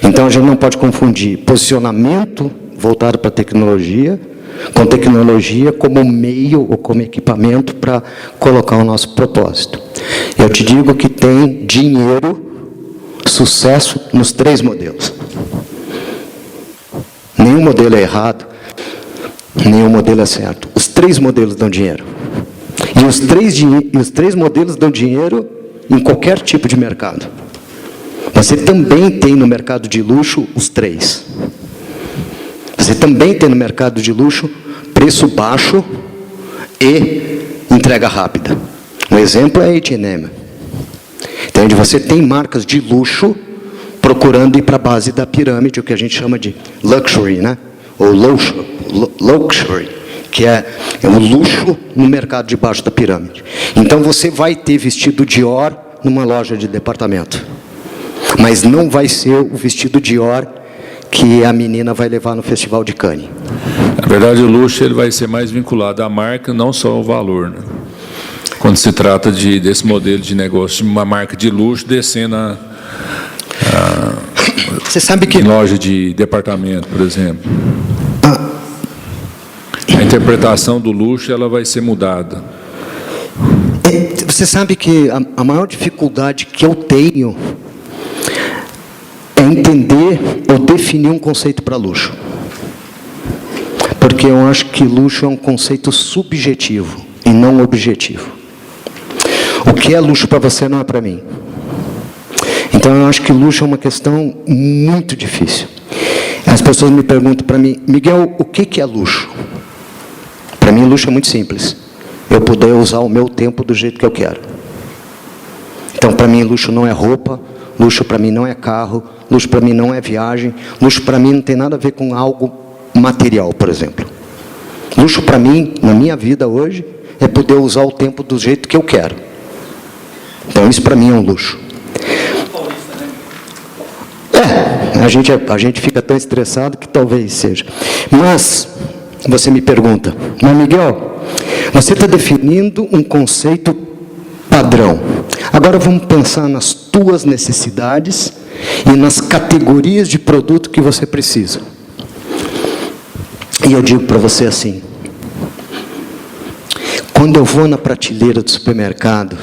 Então, a gente não pode confundir posicionamento voltado para tecnologia com tecnologia como meio ou como equipamento para colocar o nosso propósito. Eu te digo que tem dinheiro, sucesso nos 3 modelos. Nenhum modelo é errado, nenhum modelo é certo. Os 3 modelos dão dinheiro. E os 3 modelos dão dinheiro em qualquer tipo de mercado. Você também tem no mercado de luxo os 3. Você também tem no mercado de luxo preço baixo e entrega rápida. Um exemplo é a H&M. Então, onde você tem marcas de luxo procurando ir para a base da pirâmide, o que a gente chama de luxury, né? Ou luxury, que é o luxo no mercado de baixo da pirâmide. Então, você vai ter vestido Dior numa loja de departamento. Mas não vai ser o vestido Dior que a menina vai levar no Festival de Cannes. Na verdade, o luxo ele vai ser mais vinculado à marca, não só ao valor, né? Quando se trata desse modelo de negócio, uma marca de luxo descendo Você sabe que em loja de departamento, por exemplo. A interpretação do luxo ela vai ser mudada. Você sabe que a maior dificuldade que eu tenho é entender ou definir um conceito para luxo. Porque eu acho que luxo é um conceito subjetivo e não objetivo. O que é luxo para você não é para mim. Então eu acho que luxo é uma questão muito difícil. As pessoas me perguntam para mim, Miguel, o que é luxo? Para mim luxo é muito simples. eu poder usar o meu tempo do jeito que eu quero. Então, para mim, luxo não é roupa, luxo para mim não é carro, luxo para mim não é viagem, luxo para mim não tem nada a ver com algo material, por exemplo. Luxo para mim, na minha vida hoje, é poder usar o tempo do jeito que eu quero. Então, isso para mim é um luxo. A gente fica tão estressado que talvez seja. Mas, você me pergunta, mas Miguel, você está definindo um conceito padrão. Agora vamos pensar nas tuas necessidades e nas categorias de produto que você precisa. E eu digo para você assim, quando eu vou na prateleira do supermercado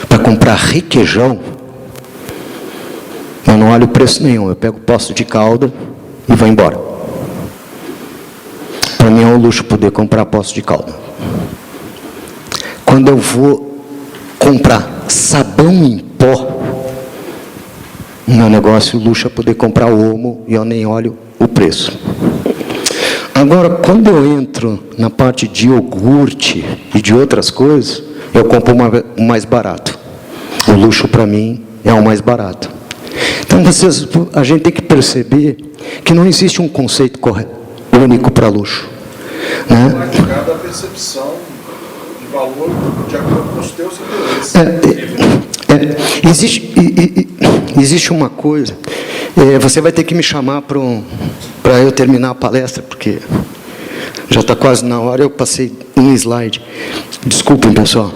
para comprar requeijão, eu não olho preço nenhum, eu pego o posto de calda e vou embora. Para mim é um luxo poder comprar posto de calda. Quando eu vou comprar sabão em pó, o meu negócio, o luxo é poder comprar Omo e eu nem olho o preço. Agora, quando eu entro na parte de iogurte e de outras coisas, eu compro o mais barato. O luxo para mim é o mais barato. Então, a gente tem que perceber que não existe um conceito único para luxo. Né? Cada percepção de valor de acordo com os teus interesses. Existe uma coisa, você vai ter que me chamar para eu terminar a palestra, porque já está quase na hora, eu passei um slide. Desculpem, pessoal.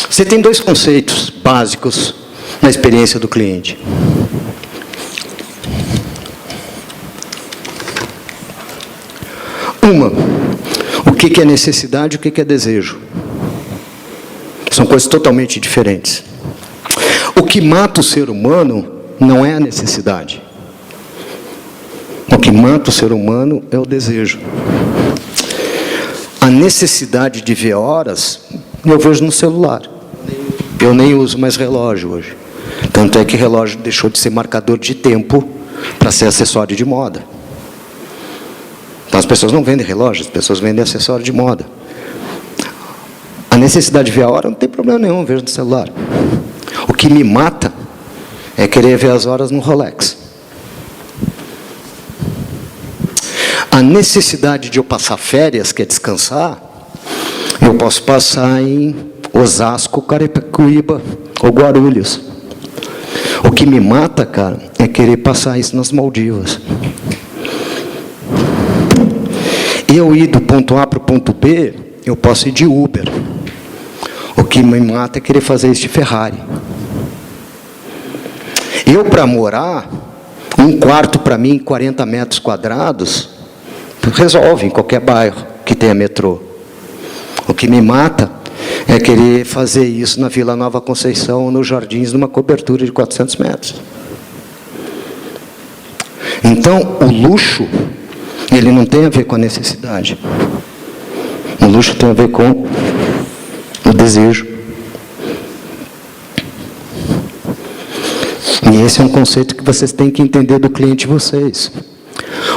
Você tem dois conceitos básicos na experiência do cliente. O que é necessidade e o que é desejo. São coisas totalmente diferentes. O que mata o ser humano não é a necessidade. O que mata o ser humano é o desejo. A necessidade de ver horas, eu vejo no celular. Eu nem uso mais relógio hoje. Tanto é que relógio deixou de ser marcador de tempo para ser acessório de moda. Então as pessoas não vendem relógio, as pessoas vendem acessório de moda. A necessidade de ver a hora não tem problema nenhum, eu vejo no celular. O que me mata é querer ver as horas no Rolex. A necessidade de eu passar férias, que é descansar, eu posso passar em Osasco, Carapicuíba ou Guarulhos. O que me mata, cara, é querer passar isso nas Maldivas. Eu ir do ponto A para o ponto B, eu posso ir de Uber. O que me mata é querer fazer isso de Ferrari. Eu, para morar, um quarto para mim, 40 metros quadrados, resolve em qualquer bairro que tenha metrô. O que me mata é querer fazer isso na Vila Nova Conceição ou nos Jardins, numa cobertura de 400 metros. Então, o luxo, ele não tem a ver com a necessidade. O luxo tem a ver com o desejo. E esse é um conceito que vocês têm que entender do cliente de vocês.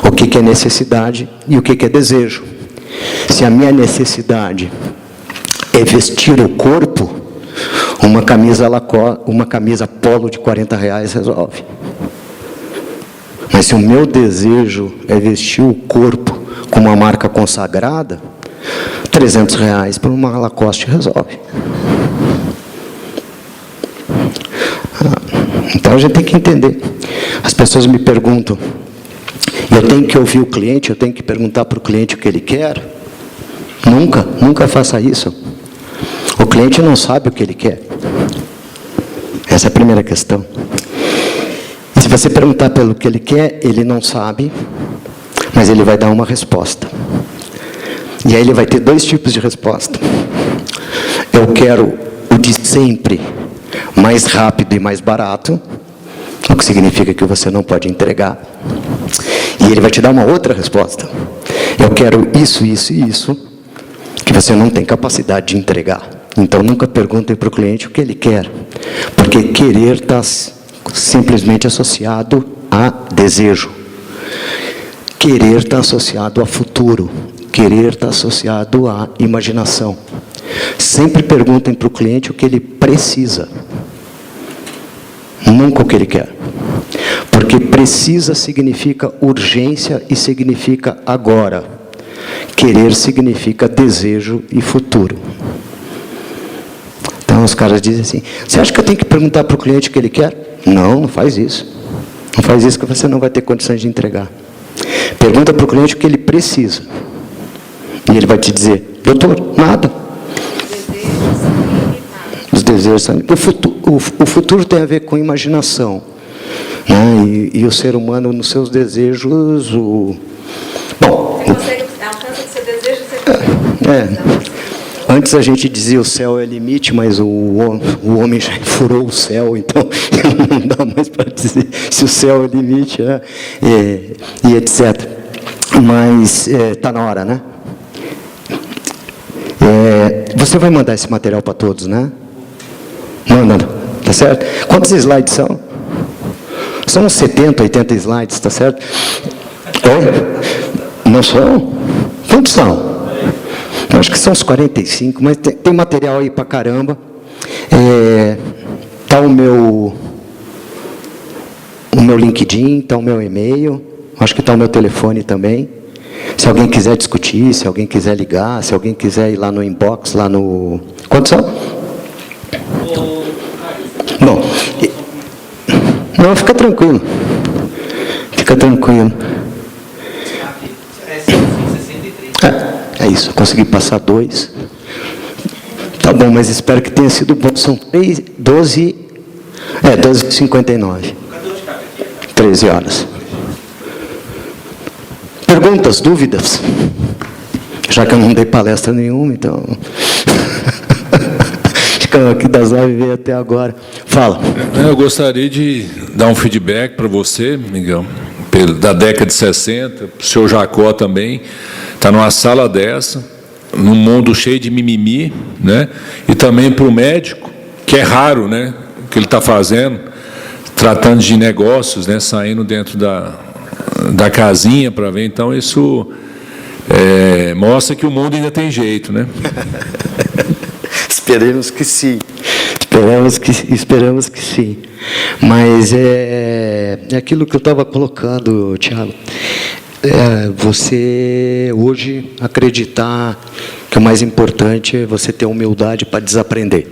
O que é necessidade e o que é desejo. Se a minha necessidade é vestir o corpo, uma camisa polo de R$40 resolve. Mas se o meu desejo é vestir o corpo com uma marca consagrada, R$300 por uma Lacoste resolve. Então a gente tem que entender. As pessoas me perguntam, eu tenho que ouvir o cliente, eu tenho que perguntar para o cliente o que ele quer? Nunca faça isso. O cliente não sabe o que ele quer. Essa é a primeira questão. E se você perguntar pelo que ele quer, ele não sabe, mas ele vai dar uma resposta. E aí ele vai ter dois tipos de resposta. Eu quero o de sempre, mais rápido e mais barato, o que significa que você não pode entregar. E ele vai te dar uma outra resposta. Eu quero isso, isso e isso, que você não tem capacidade de entregar. Então, nunca perguntem para o cliente o que ele quer, porque querer está simplesmente associado a desejo. Querer está associado a futuro. Querer está associado à imaginação. Sempre perguntem para o cliente o que ele precisa. Nunca o que ele quer. Porque precisa significa urgência e significa agora. Querer significa desejo e futuro. Então os caras dizem assim, você acha que eu tenho que perguntar para o cliente o que ele quer? Não, não faz isso. Não faz isso que você não vai ter condições de entregar. Pergunta para o cliente o que ele precisa. E ele vai te dizer, doutor, nada. Os desejos são o futuro tem a ver com imaginação. Né? E o ser humano, nos seus desejos... Bom, Você alcança o seu desejo, você antes a gente dizia o céu é limite, mas o homem já furou o céu, então não dá mais para dizer se o céu é limite, né? E etc. Mas está na hora, né? Você vai mandar esse material para todos, né? Manda, tá certo? Quantos slides são? São uns 70, 80 slides, tá certo? Não são? Quantos são? Eu acho que são uns 45, mas tem material aí pra caramba. Tá o meu LinkedIn, tá o meu e-mail, acho que tá o meu telefone também. Se alguém quiser discutir, se alguém quiser ligar, se alguém quiser ir lá no inbox, lá no... Quantos são? Bom, não, fica tranquilo. Fica tranquilo. É isso, consegui passar 2. Tá bom, mas espero que tenha sido bom. São 12h59. 13 horas. Perguntas, dúvidas? Já que eu não dei palestra nenhuma, então... Ficamos aqui das 9h30 até agora. Fala. Eu gostaria de dar um feedback para você, Miguel, da década de 60, para o senhor Jacó também, está numa sala dessa, num mundo cheio de mimimi, né? E também para o médico, que é raro, né? O que ele está fazendo, tratando de negócios, né? Saindo dentro da casinha para ver. Então, isso mostra que o mundo ainda tem jeito, né? Esperemos que sim. Esperamos que sim. Mas é aquilo que eu estava colocando, Tiago. Você hoje acreditar que o mais importante é você ter humildade para desaprender.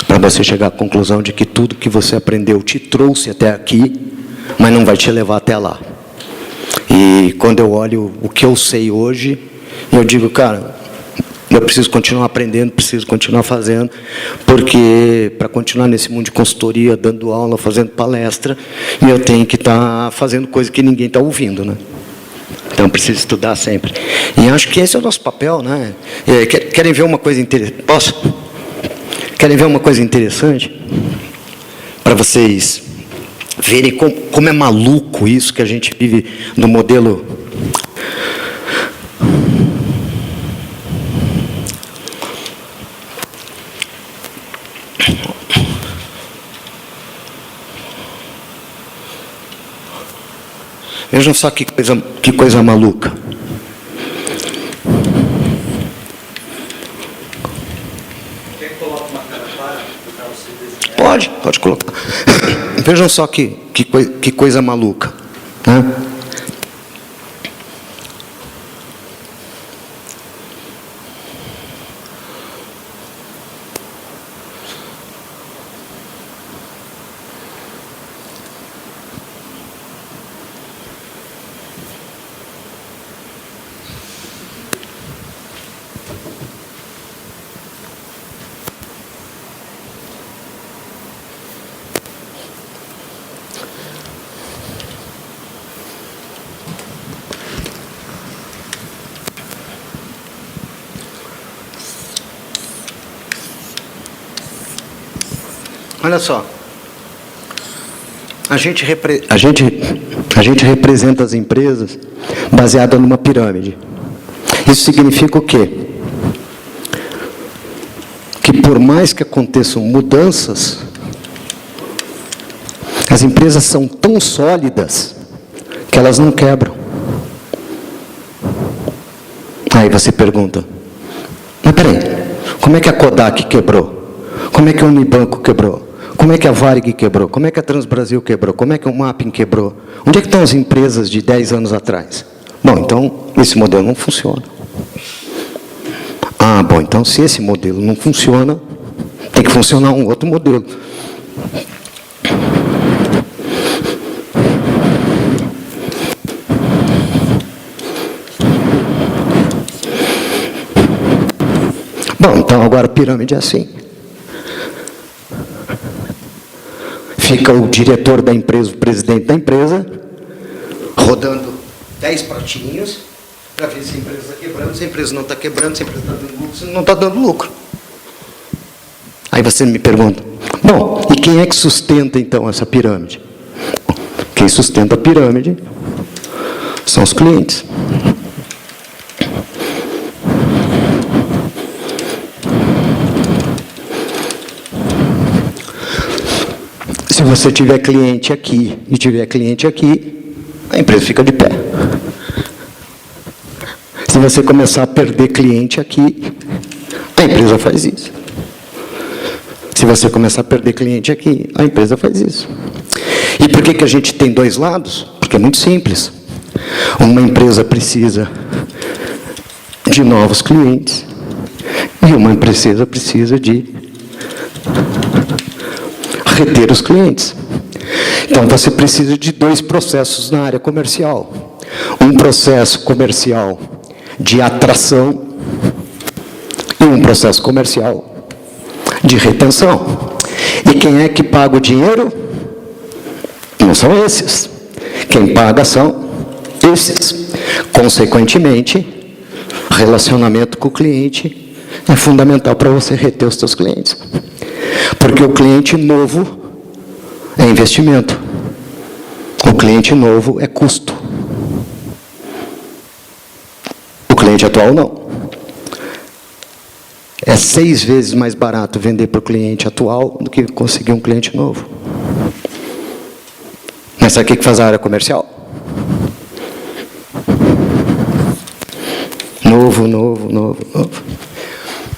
Para você chegar à conclusão de que tudo que você aprendeu te trouxe até aqui, mas não vai te levar até lá. E quando eu olho o que eu sei hoje, eu digo, cara, eu preciso continuar aprendendo, preciso continuar fazendo, porque para continuar nesse mundo de consultoria, dando aula, fazendo palestra, eu tenho que estar fazendo coisa que ninguém está ouvindo, né? Então, preciso estudar sempre. E acho que esse é o nosso papel, né? Querem ver uma coisa interessante? Posso? Querem ver uma coisa interessante? Para vocês verem como é maluco isso que a gente vive no modelo... Vejam só que coisa maluca. Pode colocar. Vejam só que coisa maluca, né? Olha só, a gente representa as empresas baseada numa pirâmide. Isso significa o quê? Que por mais que aconteçam mudanças, As empresas são tão sólidas que elas não quebram. Aí você pergunta, mas peraí, como é que a Kodak quebrou? Como é que a Unibanco quebrou? Como é que a Varig quebrou? Como é que a Transbrasil quebrou? Como é que o Mapping quebrou? Onde é que estão as empresas de 10 anos atrás? Bom, então, esse modelo não funciona. Ah, bom, então, se esse modelo não funciona, tem que funcionar um outro modelo. Bom, então agora a pirâmide é assim. Fica o diretor da empresa, o presidente da empresa, rodando 10 pratinhos para ver se a empresa está quebrando, se a empresa não está quebrando, se a empresa está dando lucro, se não está dando lucro. Aí você me pergunta, bom, e quem é que sustenta então essa pirâmide? Quem sustenta a pirâmide são os clientes. Se você tiver cliente aqui e tiver cliente aqui, a empresa fica de pé. Se você começar a perder cliente aqui, a empresa faz isso. Se você começar a perder cliente aqui, a empresa faz isso. E por que a gente tem dois lados? Porque é muito simples. Uma empresa precisa de novos clientes e uma empresa precisa de reter os clientes. Então, você precisa de dois processos na área comercial. Um processo comercial de atração e um processo comercial de retenção. E quem é que paga o dinheiro? Não são esses. Quem paga são esses. Consequentemente, relacionamento com o cliente é fundamental para você reter os seus clientes. Porque o cliente novo é investimento. O cliente novo é custo. O cliente atual não. É 6 vezes mais barato vender para o cliente atual do que conseguir um cliente novo. Mas sabe o que faz a área comercial? Novo.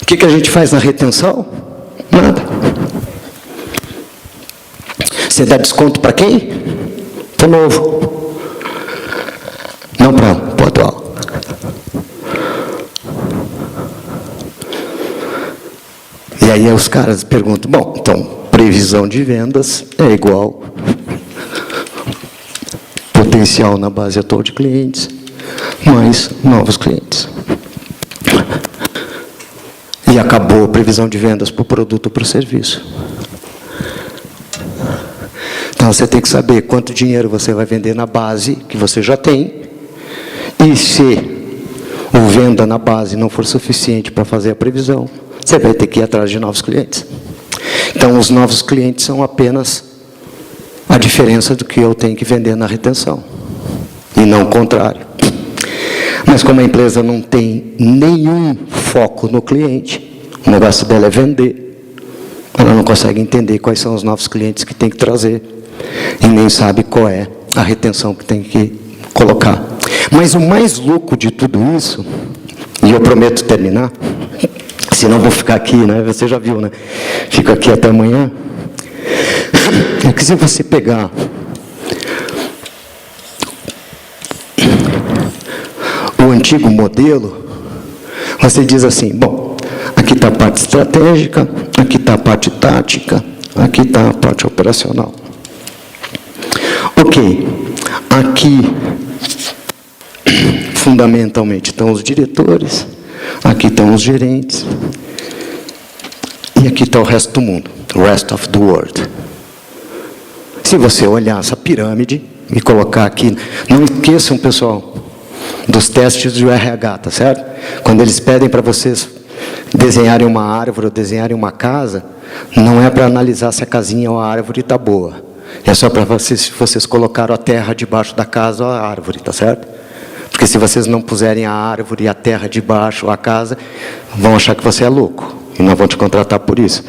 O que a gente faz na retenção? Nada. Você dá desconto para quem? Para o novo. Não para o atual. E aí os caras perguntam, bom, então, previsão de vendas é igual potencial na base atual de clientes, mais novos clientes. E acabou a previsão de vendas para o produto ou para o serviço. Então, você tem que saber quanto dinheiro você vai vender na base que você já tem. E se o venda na base não for suficiente para fazer a previsão, você vai ter que ir atrás de novos clientes. Então, os novos clientes são apenas a diferença do que eu tenho que vender na retenção. E não o contrário. Mas como a empresa não tem nenhum foco no cliente, o negócio dela é vender, ela não consegue entender quais são os novos clientes que tem que trazer e nem sabe qual é a retenção que tem que colocar. Mas o mais louco de tudo isso, e eu prometo terminar, senão vou ficar aqui, né? Você já viu, né? Fico aqui até amanhã. É que se você pegar o antigo modelo, você diz assim, bom, aqui está a parte estratégica, aqui está a parte tática, aqui está a parte operacional. Ok, aqui fundamentalmente estão os diretores, aqui estão os gerentes, e aqui está o resto do mundo, rest of the world. Se você olhar essa pirâmide e colocar aqui, não esqueçam, pessoal, dos testes do RH, tá certo? Quando eles pedem para vocês desenharem uma árvore ou desenharem uma casa, não é para analisar se a casinha ou a árvore está boa. É só para vocês colocaram a terra debaixo da casa ou a árvore, tá certo? Porque se vocês não puserem a árvore e a terra debaixo ou a casa, vão achar que você é louco. e nós vamos te contratar por isso.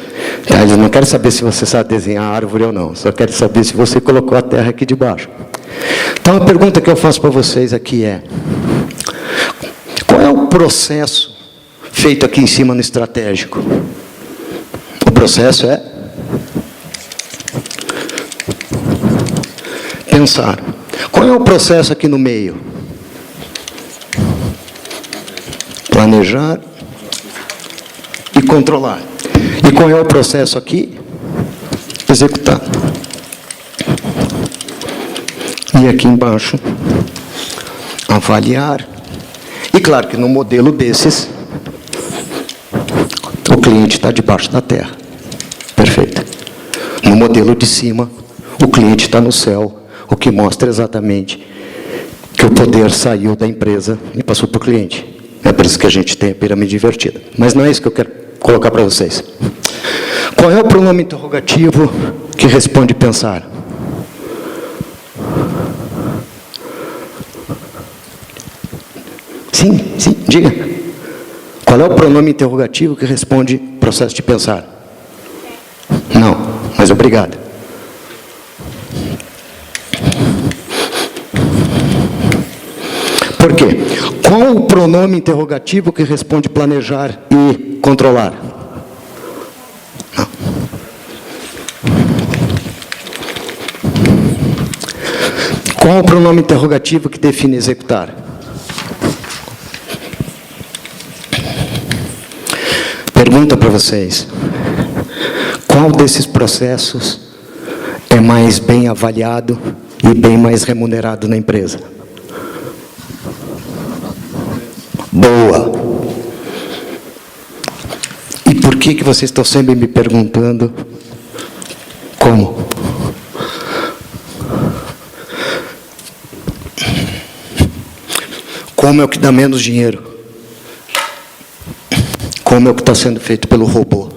Tá? Eles não querem saber se você sabe desenhar árvore ou não, só querem saber se você colocou a terra aqui debaixo. Então, a pergunta que eu faço para vocês aqui é: qual é o processo feito aqui em cima no estratégico? O processo é pensar. Qual é o processo aqui no meio? Planejar e controlar. E qual é o processo aqui? Executar. E aqui embaixo, avaliar. E claro que no modelo desses, o cliente está debaixo da terra. Perfeito. No modelo de cima, o cliente está no céu, o que mostra exatamente que o poder saiu da empresa e passou para o cliente. É por isso que a gente tem a pirâmide invertida. Mas não é isso que eu quero colocar para vocês. Qual é o pronome interrogativo que responde pensar? Sim, sim, diga. Qual é o pronome interrogativo que responde processo de pensar? Não, mas obrigado. Por quê? Qual o pronome interrogativo que responde planejar e controlar? Não. Qual o pronome interrogativo que define executar? Pergunta para vocês: qual desses processos é mais bem avaliado e bem mais remunerado na empresa? Boa. E por que vocês estão sempre me perguntando como? Como é o que dá menos dinheiro? Como é o que está sendo feito pelo robô?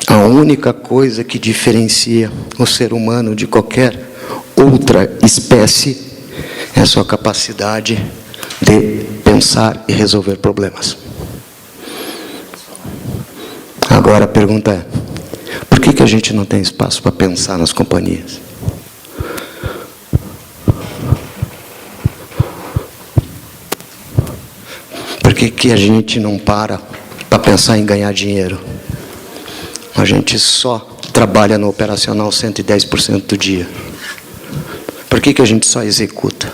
A única coisa que diferencia o ser humano de qualquer outra espécie é a sua capacidade de pensar e resolver problemas. Agora a pergunta é: por que a gente não tem espaço para pensar nas companhias? Por que a gente não para pensar em ganhar dinheiro? A gente só trabalha no operacional 110% do dia. Por que a gente só executa?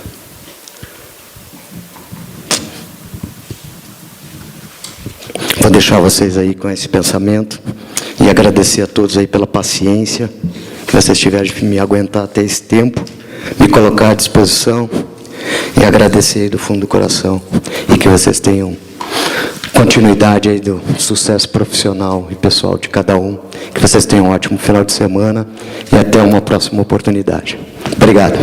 Vou deixar vocês aí com esse pensamento e agradecer a todos aí pela paciência que vocês tiveram de me aguentar até esse tempo, me colocar à disposição, e agradecer aí do fundo do coração, e que vocês tenham continuidade aí do sucesso profissional e pessoal de cada um, que vocês tenham um ótimo final de semana e até uma próxima oportunidade. Obrigado.